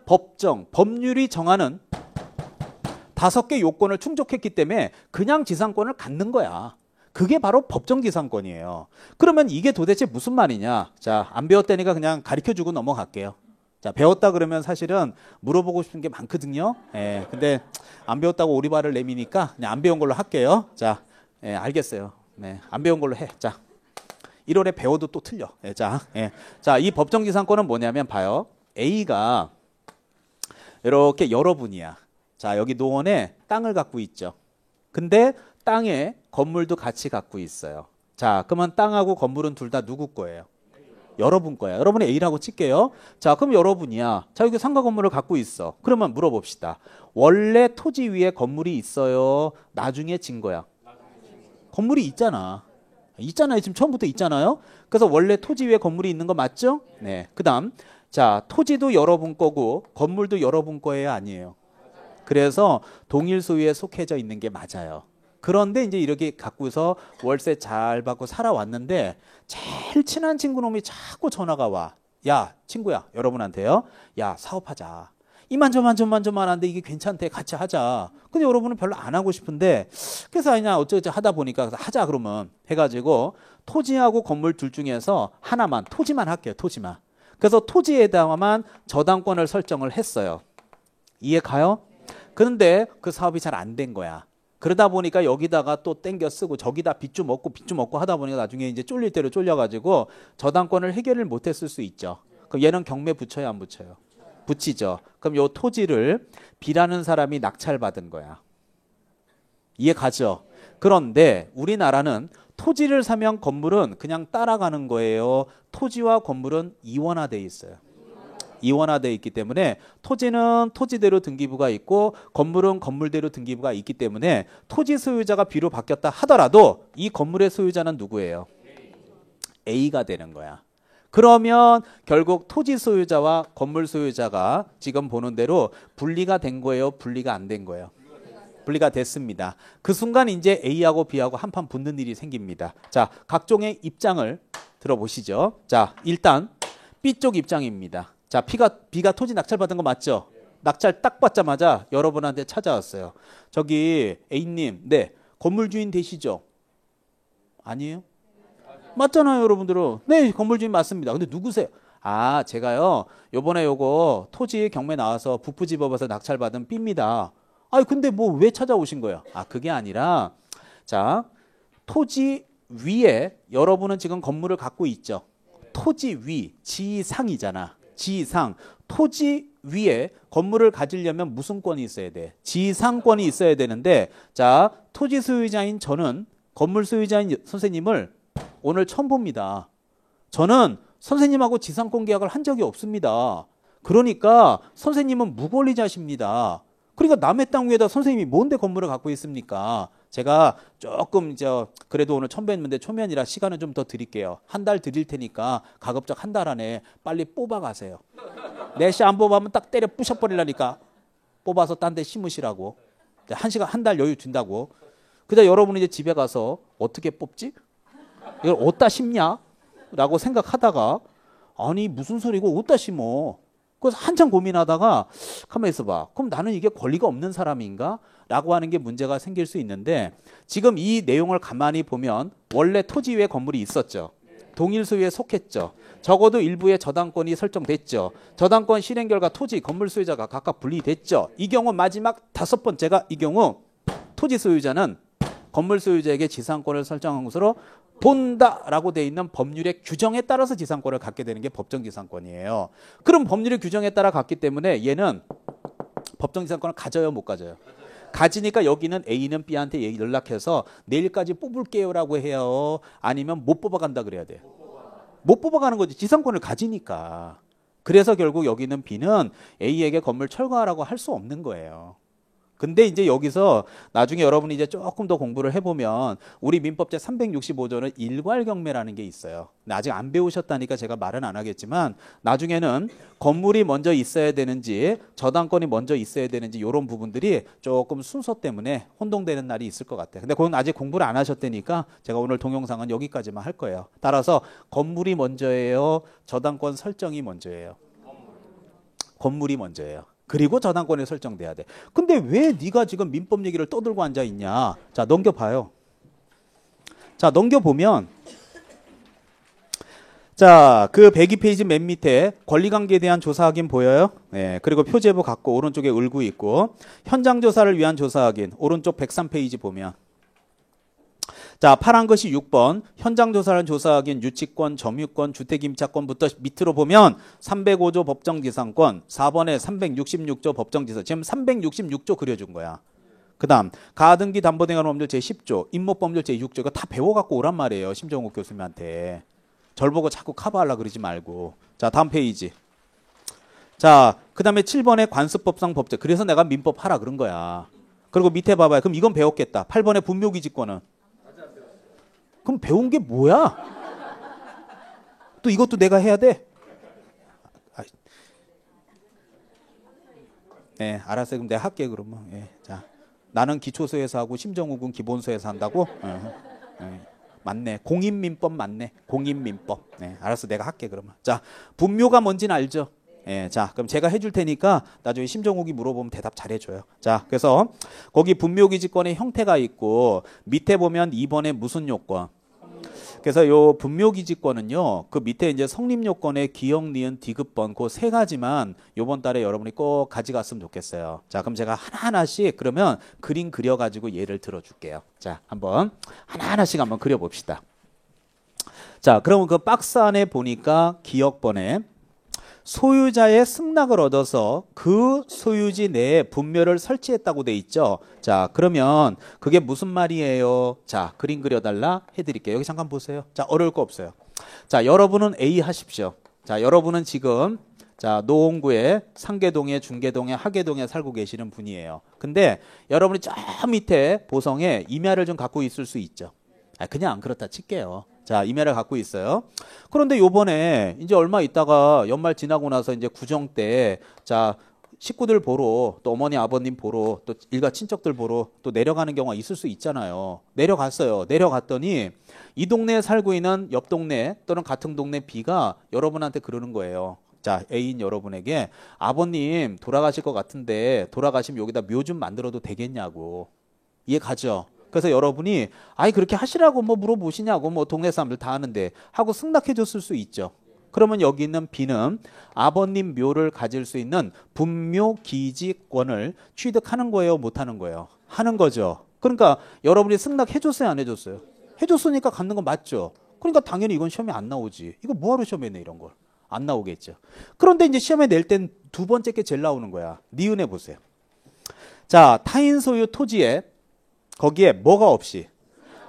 법률이 정하는 5개 요건을 충족했기 때문에 그냥 지상권을 갖는 거야. 그게 바로 법정지상권이에요. 그러면 이게 도대체 무슨 말이냐? 자, 안 배웠다니까 그냥 가르쳐주고 넘어갈게요. 자, 배웠다 그러면 사실은 물어보고 싶은 게 많거든요. 예, 근데 안 배웠다고 오리발을 내미니까 그냥 안 배운 걸로 할게요. 자, 예, 알겠어요. 네, 안 배운 걸로 해. 자, 1월에 배워도 또 틀려. 예, 자, 이 법정지상권은 뭐냐면 봐요. A가 이렇게 여러분이야. 자, 여기 노원에 땅을 갖고 있죠. 근데 땅에 건물도 같이 갖고 있어요. 자, 그러면 땅하고 건물은 둘 다 누구 거예요? 여러분 거야. 여러분의 A라고 칠게요. 자, 그럼 여러분이야. 자, 여기 상가 건물을 갖고 있어. 그러면 물어봅시다. 원래 토지 위에 건물이 있어요? 나중에 진 거야? 건물이 있잖아. 있잖아요. 지금 처음부터 있잖아요. 그래서 원래 토지 위에 건물이 있는 거 맞죠? 네. 그 다음, 자, 토지도 여러분 거고 건물도 여러분 거예요? 아니에요? 그래서 동일 소유에 속해져 있는 게 맞아요. 그런데 이제 이렇게 갖고서 월세 잘 받고 살아왔는데 제일 친한 친구 놈이 자꾸 전화가 와. 야, 친구야, 여러분한테요. 야, 사업하자. 이만저만저만저만 한데 이게 괜찮대. 같이 하자. 근데 여러분은 별로 안 하고 싶은데 그래서 그냥 어쩌고저쩌고 하다 보니까 하자 그러면 해가지고 토지하고 건물 둘 중에서 하나만, 토지만 할게요. 토지만. 그래서 토지에다만 저당권을 설정을 했어요. 이해 가요? 그런데 그 사업이 잘 안 된 거야. 그러다 보니까 여기다가 또 땡겨 쓰고 저기다 빚 좀 먹고 하다 보니까 나중에 이제 쫄릴 대로 쫄려가지고 저당권을 해결을 못했을 수 있죠. 그럼 얘는 경매 붙여요, 안 붙여요? 붙이죠. 그럼 요 토지를 B라는 사람이 낙찰받은 거야. 이해 가죠? 그런데 우리나라는 토지를 사면 건물은 그냥 따라가는 거예요. 토지와 건물은 이원화되어 있어요. 이원화되어 있기 때문에 토지는 토지대로 등기부가 있고 건물은 건물대로 등기부가 있기 때문에 토지 소유자가 B로 바뀌었다 하더라도 이 건물의 소유자는 누구예요? A가 되는 거야. 그러면 결국 토지 소유자와 건물 소유자가 지금 보는 대로 분리가 된 거예요? 분리가 안 된 거예요? 분리가 됐습니다. 그 순간 이제 A하고 B하고 한판 붙는 일이 생깁니다. 자, 각종의 입장을 들어보시죠. 자, 일단 B 쪽 입장입니다. 자, B가 토지 낙찰받은 거 맞죠? 낙찰 딱 받자마자 여러분한테 찾아왔어요. 저기 A님, 네, 건물 주인 되시죠? 아니에요? 맞잖아요, 여러분들은. 네, 건물 주인 맞습니다. 근데 누구세요? 아, 제가요, 요번에 요거 토지 경매 나와서 북부지법에서 낙찰받은 B입니다. 아니, 근데 뭐 왜 찾아오신 거예요? 아, 그게 아니라, 자, 토지 위에 여러분은 지금 건물을 갖고 있죠. 토지 위, 지상이잖아. 지상. 토지 위에 건물을 가지려면 무슨 권이 있어야 돼? 지상권이 있어야 되는데, 자, 토지 소유자인 저는 건물 소유자인 선생님을 오늘 처음 봅니다. 저는 선생님하고 지상권 계약을 한 적이 없습니다. 그러니까 선생님은 무권리자십니다. 그러니까 남의 땅 위에다 선생님이 뭔데 건물을 갖고 있습니까? 제가 조금 그래도 오늘 처음 뵀는데 초면이라 시간은 좀 더 드릴게요. 한 달 드릴 테니까 가급적 한 달 안에 빨리 뽑아가세요. 내시 안 뽑으면 딱 때려 부셔버리려니까 뽑아서 딴 데 심으시라고. 한 달 여유 준다고. 그다음 여러분이 이제 집에 가서 어떻게 뽑지? 이걸 어디다 심냐? 라고 생각하다가 아니 무슨 소리고 어디다 심어? 그래서 한참 고민하다가 가만히 있어봐. 그럼 나는 이게 권리가 없는 사람인가? 라고 하는 게 문제가 생길 수 있는데 지금 이 내용을 가만히 보면 원래 토지 위에 건물이 있었죠. 동일 소유에 속했죠. 적어도 일부의 저당권이 설정됐죠. 저당권 실행 결과 토지, 건물 소유자가 각각 분리됐죠. 이 경우 마지막 5번째가 이 경우 토지 소유자는 건물 소유자에게 지상권을 설정한 것으로 본다라고 돼 있는 법률의 규정에 따라서 지상권을 갖게 되는 게 법정 지상권이에요. 그럼 법률의 규정에 따라 갖기 때문에 얘는 법정 지상권을 가져요, 못 가져요? 가지니까 여기는 A는 B한테 연락해서 내일까지 뽑을게요라고 해요. 아니면 못 뽑아간다 그래야 돼요. 못 뽑아가는 거지. 지상권을 가지니까. 그래서 결국 여기는 B는 A에게 건물 철거하라고 할 수 없는 거예요. 근데 이제 여기서 나중에 여러분이 이제 조금 더 공부를 해보면 우리 민법 제 365조는 일괄경매라는 게 있어요. 아직 안 배우셨다니까 제가 말은 안 하겠지만 나중에는 건물이 먼저 있어야 되는지 저당권이 먼저 있어야 되는지 이런 부분들이 조금 순서 때문에 혼동되는 날이 있을 것 같아요. 근데 그건 아직 공부를 안 하셨다니까 제가 오늘 동영상은 여기까지만 할 거예요. 따라서 건물이 먼저예요? 저당권 설정이 먼저예요? 건물이 먼저예요. 그리고 저당권이 설정돼야 돼. 근데 왜 네가 지금 민법 얘기를 떠들고 앉아 있냐? 자, 넘겨봐요. 자, 넘겨보면 자, 그 102페이지 맨 밑에 권리관계에 대한 조사 확인 보여요? 네, 그리고 표제부 갖고 오른쪽에 을구 있고 현장 조사를 위한 조사 확인 오른쪽 103페이지 보면 자, 파란 것이 6번 현장 조사를 조사 확인 유치권, 점유권, 주택임차권부터 밑으로 보면 305조 법정지상권 4번에 366조 법정지상 지금 366조 그려준 거야. 그 다음 가등기 담보등한 법률 제10조 임목법률 제6조 이거 다 배워갖고 오란 말이에요. 심정욱 교수님한테. 절 보고 자꾸 커버하려고 그러지 말고. 자, 다음 페이지. 자, 그 다음에 7번에 관습법상 법제. 그래서 내가 민법 하라 그런 거야. 그리고 밑에 봐봐요. 그럼 이건 배웠겠다. 8번에 분묘기지권은. 그럼 배운 게 뭐야? 또 이것도 내가 해야 돼? 네, 알았어요. 그럼 내가 할게 그러면. 예, 자, 나는 기초소에서 하고 심정욱은 기본소에서 한다고? 맞네. 공인민법 맞네. 공인민법. 네, 알았어. 내가 할게 그러면. 자, 분묘가 뭔지는 알죠? 예, 자, 그럼 제가 해줄 테니까 나중에 심정욱이 물어보면 대답 잘해줘요. 자, 그래서 거기 분묘기지권의 형태가 있고 밑에 보면 2번에 무슨 요건? 그래서 요 분묘기지권은요, 그 밑에 이제 성립요건의 기역, 니은, 디귿번 그 세 가지만 요번 달에 여러분이 꼭 가져갔으면 좋겠어요. 자, 그럼 제가 하나하나씩 그러면 그림 그려가지고 예를 들어줄게요. 자, 한번 하나하나씩 한번 그려봅시다. 자, 그러면 그 박스 안에 보니까 기역번에 소유자의 승낙을 얻어서 그 소유지 내에 분묘를 설치했다고 돼 있죠. 자, 그러면 그게 무슨 말이에요? 자, 그림 그려달라 해드릴게요. 여기 잠깐 보세요. 자, 어려울 거 없어요. 자, 여러분은 A 하십시오. 자, 여러분은 지금 자, 노원구에 상계동에 중계동에 하계동에 살고 계시는 분이에요. 근데 여러분이 저 밑에 보성에 임야를 좀 갖고 있을 수 있죠. 그냥 안 그렇다 칠게요. 자, 임야를 갖고 있어요. 그런데 요번에 이제 얼마 있다가 연말 지나고 나서 이제 구정 때 자, 식구들 보러 또 어머니 아버님 보러 또 일가 친척들 보러 또 내려가는 경우가 있을 수 있잖아요. 내려갔어요. 내려갔더니 이 동네에 살고 있는 옆 동네 또는 같은 동네 B가 여러분한테 그러는 거예요. 자, A인 여러분에게 아버님 돌아가실 것 같은데 돌아가시면 여기다 묘 좀 만들어도 되겠냐고. 이해 가죠? 그래서 여러분이 아이 그렇게 하시라고 뭐 물어보시냐고 뭐 동네 사람들 다 아는데 하고 승낙해 줬을 수 있죠. 그러면 여기 있는 B는 아버님 묘를 가질 수 있는 분묘 기지권을 취득하는 거예요, 못 하는 거예요? 하는 거죠. 그러니까 여러분이 승낙해 줬어요, 안 해줬어요? 해줬으니까 갖는 건 맞죠. 그러니까 당연히 이건 시험에 안 나오지. 이거 뭐하러 시험에 내 이런 걸? 안 나오겠죠. 그런데 이제 시험에 낼 땐 두 번째 게 제일 나오는 거야. 니은해 보세요. 자, 타인 소유 토지에 거기에 뭐가 없이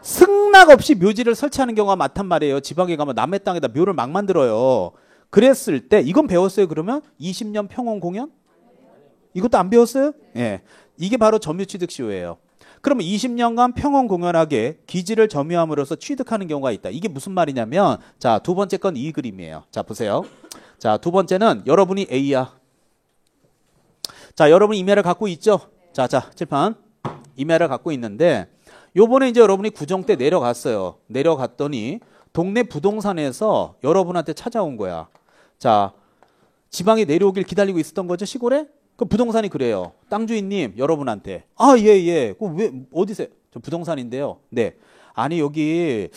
승낙 없이 묘지를 설치하는 경우가 많단 말이에요. 지방에 가면 남의 땅에다 묘를 막 만들어요. 그랬을 때 이건 배웠어요? 그러면 20년 평원 공연? 이것도 안 배웠어요? 예. 이게 바로 점유 취득 시효예요. 그러면 20년간 평원 공연하게 기지를 점유함으로써 취득하는 경우가 있다. 이게 무슨 말이냐면 자, 두 번째 건 이 그림이에요. 자, 보세요. 자, 두 번째는 여러분이 A야. 자, 여러분 임야를 갖고 있죠? 자, 칠판. 임야를 갖고 있는데 요번에 이제 여러분이 구정 때 내려갔어요. 내려갔더니 동네 부동산에서 여러분한테 찾아온 거야. 자, 지방에 내려오길 기다리고 있었던 거죠, 시골에? 그 부동산이 그래요. 땅 주인님, 여러분한테. 아, 예. 왜, 어디세요? 저 부동산인데요. 네. 아니, 여기,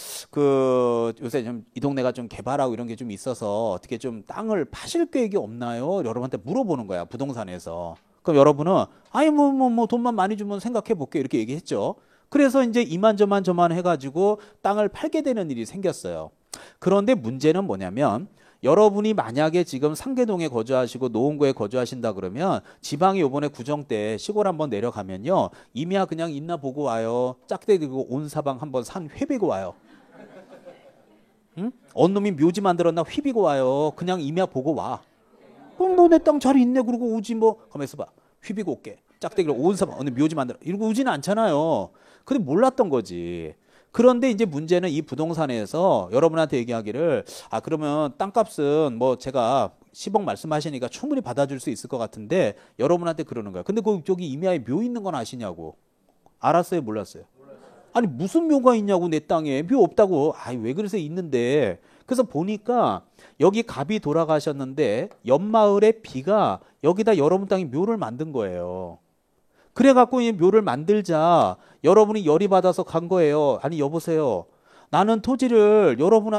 요새 좀 이 동네가 좀 개발하고 이런 게 좀 있어서 어떻게 좀 땅을 파실 계획이 없나요? 여러분한테 물어보는 거야, 부동산에서. 그럼 여러분은, 아니, 돈만 많이 주면 생각해 볼게. 이렇게 얘기했죠. 그래서 이제 이만저만 해가지고 땅을 팔게 되는 일이 생겼어요. 그런데 문제는 뭐냐면, 여러분이 만약에 지금 상계동에 거주하시고 노원구에 거주하신다 그러면 지방이 요번에 구정 때 시골 한번 내려가면요. 임야 그냥 있나 보고 와요. 짝대 들고 온 사방 한번 산 회비고 와요. 응? 어느 놈이 묘지 만들었나 휘비고 와요. 그냥 임야 보고 와. 그럼 너 내 땅 잘 있네 그러고 오지 뭐. 가만있어 봐. 휘비고 올게. 짝대기로 온 사방 어느 묘지 만들어. 이러고 오지는 않잖아요. 근데 몰랐던 거지. 그런데 이제 문제는 이 부동산에서 여러분한테 얘기하기를 그러면 땅값은 뭐 제가 10억 말씀하시니까 충분히 받아줄 수 있을 것 같은데 여러분한테 그러는 거야. 근데 저기 임야에 묘 있는 건 아시냐고. 알았어요? 몰랐어요? 아니 무슨 묘가 있냐고 내 땅에. 묘 없다고. 왜 그러세요? 있는데. 그래서 보니까 여기 갑이 돌아가셨는데 옆마을의 비가 여기다 여러분 땅에 묘를 만든 거예요. 그래갖고 이 묘를 만들자 여러분이 열이 받아서 간 거예요. 아니 여보세요. 나는 토지를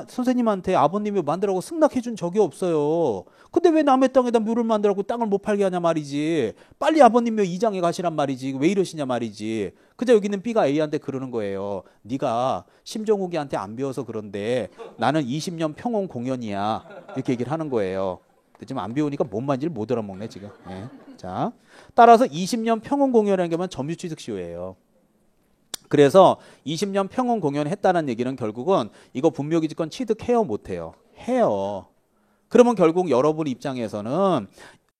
선생님한테 아버님이 만들라고 승낙해 준 적이 없어요. 근데 왜 남의 땅에다 묘를 만들라고 땅을 못 팔게 하냐 말이지. 빨리 아버님 묘 이장에 가시란 말이지. 왜 이러시냐 말이지. 그저 여기는 B가 A한테 그러는 거예요. 네가 심정욱이한테 안 배워서 그런데 나는 20년 평온 공연이야. 이렇게 얘기를 하는 거예요. 지금 안 배우니까 뭔 말인지를 못 알아먹네 지금. 네. 자, 따라서 20년 평온 공연이라는 게 점유취득 시효예요. 그래서 20년 평온 공연을 했다는 얘기는 결국은 이거 분묘기지권 취득해요 못해요? 해요. 그러면 결국 여러분 입장에서는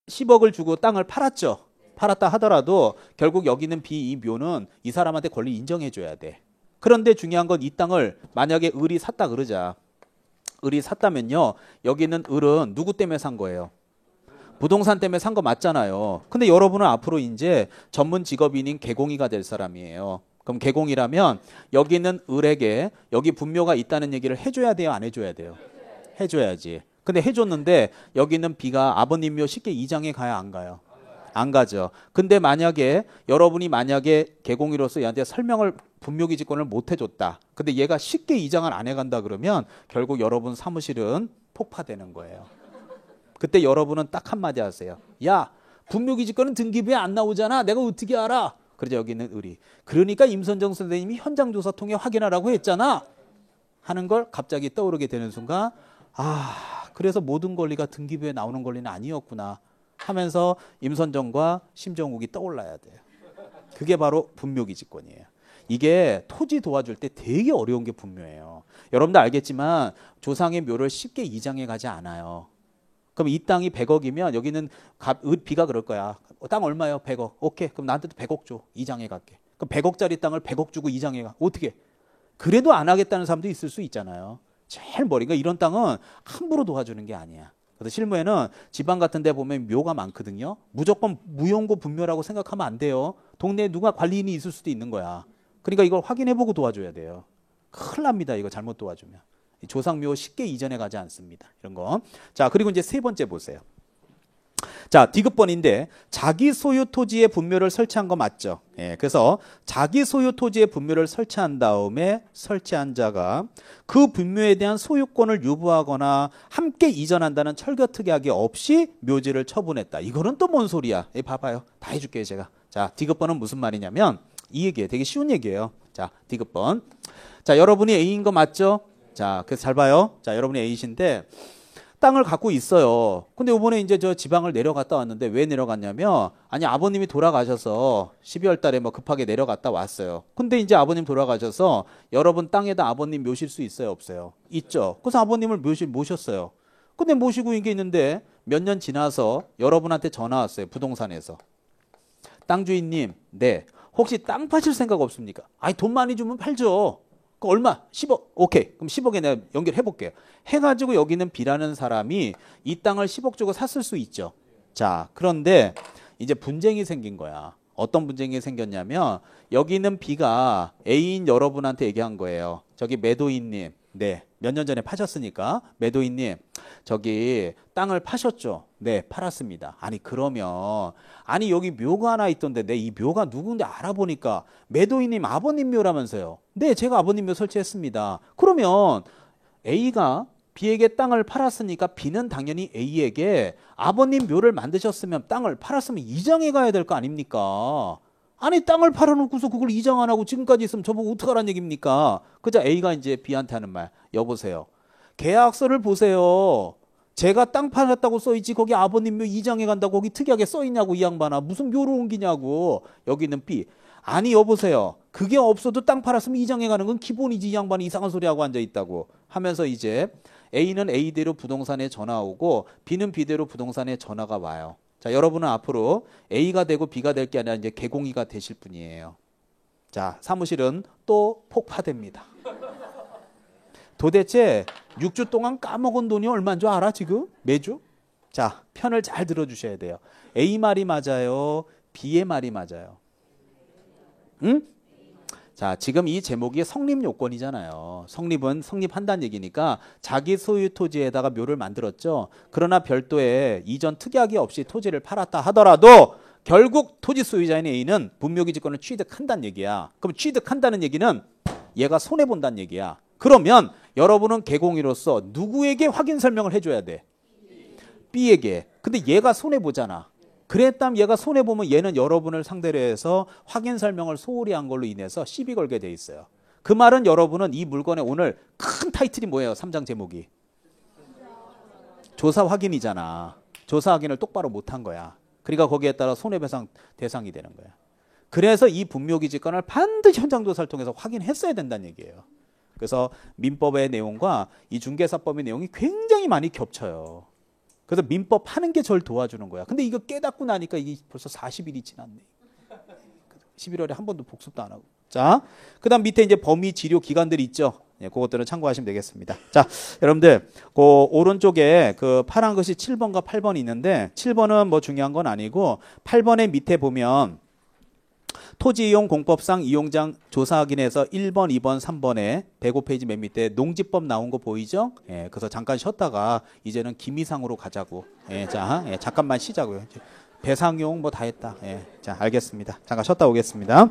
10억을 주고 땅을 팔았죠. 팔았다 하더라도 결국 여기 있는 B 이 묘는 이 사람한테 권리 인정해 줘야 돼. 그런데 중요한 건 이 땅을 만약에 을이 샀다 그러자. 을이 샀다면요. 여기 있는 을은 누구 때문에 산 거예요? 부동산 때문에 산 거 맞잖아요. 근데 여러분은 앞으로 이제 전문 직업인인 개공이가 될 사람이에요. 그럼 개공이라면 여기 있는 을에게 여기 분묘가 있다는 얘기를 해줘야 돼요? 안 해줘야 돼요? 해줘야지. 근데 해줬는데 여기 있는 B가 아버님 묘 쉽게 이장에 가요? 안 가요? 안 가죠. 근데 여러분이 만약에 개공이로서 얘한테 설명을 분묘기지권을 못 해줬다. 근데 얘가 쉽게 이장을 안 해간다 그러면 결국 여러분 사무실은 폭파되는 거예요. 그때 여러분은 딱 한마디 하세요. 야, 분묘기지권은 등기부에 안 나오잖아. 내가 어떻게 알아? 그러자 여기 있는 을이. 그러니까 임선정 선생님이 현장조사 통해 확인하라고 했잖아. 하는 걸 갑자기 떠오르게 되는 순간 그래서 모든 권리가 등기부에 나오는 권리는 아니었구나 하면서 임선정과 심정욱이 떠올라야 돼요. 그게 바로 분묘기지권이에요. 이게 토지 도와줄 때 되게 어려운 게 분묘예요. 여러분도 알겠지만 조상의 묘를 쉽게 이장해 가지 않아요. 그럼 이 땅이 100억이면 여기는 비가 그럴 거야. 땅 얼마요? 100억. 오케이. 그럼 나한테도 100억 줘. 이장해 갈게. 그럼 100억짜리 땅을 100억 주고 이장해 가. 어떻게? 그래도 안 하겠다는 사람도 있을 수 있잖아요. 제일 머리가 이런 땅은 함부로 도와주는 게 아니야. 그래서 실무에는 지방 같은 데 보면 묘가 많거든요. 무조건 무용고 분묘라고 생각하면 안 돼요. 동네에 누가 관리인이 있을 수도 있는 거야. 그러니까 이걸 확인해보고 도와줘야 돼요. 큰일 납니다. 이거 잘못 도와주면. 조상묘 쉽게 이전해 가지 않습니다. 이런 거. 자, 그리고 이제 세 번째 보세요. 자, 디귿번인데 자기 소유 토지에 분묘를 설치한 거 맞죠? 예, 그래서 자기 소유 토지에 분묘를 설치한 다음에 설치한 자가 그 분묘에 대한 소유권을 유보하거나 함께 이전한다는 철거특약이 없이 묘지를 처분했다. 이거는 또 뭔 소리야? 예, 봐봐요. 다 해줄게요, 제가. 자, 디귿번은 무슨 말이냐면 이 얘기예요. 되게 쉬운 얘기예요. 자, 디귿번. 자, 여러분이 A인 거 맞죠? 자, 그래서 잘 봐요. 자, 여러분이 A이신데 땅을 갖고 있어요. 근데 이번에 이제 저 지방을 내려갔다 왔는데 왜 내려갔냐면 아니 아버님이 돌아가셔서 12월 달에 뭐 급하게 내려갔다 왔어요. 근데 이제 아버님 돌아가셔서 여러분 땅에다 아버님 모실 수 있어요, 없어요? 있죠. 그래서 아버님을 모셨어요. 근데 모시고 이게 있는데 몇 년 지나서 여러분한테 전화 왔어요. 부동산에서. 땅 주인님, 네. 혹시 땅 파실 생각 없습니까? 아니 돈 많이 주면 팔죠. 그 얼마? 10억. 오케이. 그럼 10억에 내가 연결해 볼게요. 해가지고 여기는 B라는 사람이 이 땅을 10억 주고 샀을 수 있죠. 자, 그런데 이제 분쟁이 생긴 거야. 어떤 분쟁이 생겼냐면 여기는 B가 A인 여러분한테 얘기한 거예요. 저기 매도인님, 네. 몇 년 전에 파셨으니까 매도인님, 저기 땅을 파셨죠? 네, 팔았습니다. 아니 그러면 아니 여기 묘가 하나 있던데 내 이 묘가 누군데 알아보니까 매도인님 아버님 묘라면서요. 네, 제가 아버님 묘 설치했습니다. 그러면 A가 B에게 땅을 팔았으니까 B는 당연히 A에게 아버님 묘를 만드셨으면 땅을 팔았으면 이장해 가야 될 거 아닙니까? 아니 땅을 팔아놓고서 그걸 이장 안 하고 지금까지 있으면 저보고 어떡하라는 얘기입니까? 그자 A가 이제 B한테 하는 말. 여보세요. 계약서를 보세요. 제가 땅 팔았다고 써있지 거기 아버님 묘 이장해 간다고 거기 특이하게 써있냐고 이 양반아. 무슨 묘로 옮기냐고. 여기는 B. 아니 여보세요. 그게 없어도 땅 팔았으면 이장해 가는 건 기본이지 이 양반이 이상한 소리하고 앉아있다고 하면서 이제 A는 A대로 부동산에 전화 오고 B는 B대로 부동산에 전화가 와요. 자, 여러분은 앞으로 A가 되고 B가 될 게 아니라 이제 개공이가 되실 분이에요. 자, 사무실은 또 폭파됩니다. 도대체 6주 동안 까먹은 돈이 얼마인 줄 알아 지금? 매주? 자, 편을 잘 들어주셔야 돼요. A 말이 맞아요? B의 말이 맞아요? 응? 자, 지금 이 제목이 성립 요건이잖아요. 성립한다는 얘기니까 자기 소유 토지에다가 묘를 만들었죠. 그러나 별도의 이전 특약이 없이 토지를 팔았다 하더라도 결국 토지 소유자인 A는 분묘기지권을 취득한다는 얘기야. 그럼 취득한다는 얘기는 얘가 손해본다는 얘기야. 그러면 여러분은 개공이로서 누구에게 확인 설명을 해줘야 돼? B에게. 근데 얘가 손해보잖아. 그랬다면 얘가 손해보면 얘는 여러분을 상대로 해서 확인 설명을 소홀히 한 걸로 인해서 시비 걸게 돼 있어요. 그 말은 여러분은 이 물건의 오늘 큰 타이틀이 뭐예요? 3장 제목이. 조사 확인이잖아. 조사 확인을 똑바로 못한 거야. 그러니까 거기에 따라 손해배상 대상이 되는 거야. 그래서 이 분묘기지권을 반드시 현장조사를 통해서 확인했어야 된다는 얘기예요. 그래서 민법의 내용과 이 중개사법의 내용이 굉장히 많이 겹쳐요. 그래서 민법 하는 게 저를 도와주는 거야. 근데 이거 깨닫고 나니까 이게 벌써 40일이 지났네. 11월에 한 번도 복습도 안 하고. 자, 그 다음 밑에 이제 범위 치료 기관들이 있죠. 예, 그것들은 참고하시면 되겠습니다. 자, 여러분들, 그 오른쪽에 그 파란 것이 7번과 8번이 있는데 7번은 뭐 중요한 건 아니고 8번의 밑에 보면 토지이용 공법상 이용장 조사 확인해서 1번, 2번, 3번에 105페이지 맨 밑에 농지법 나온 거 보이죠? 예, 그래서 잠깐 쉬었다가 이제는 기미상으로 가자고. 예, 자, 예, 잠깐만 쉬자고요. 배상용 뭐 다 했다. 예, 자, 알겠습니다. 잠깐 쉬었다 오겠습니다.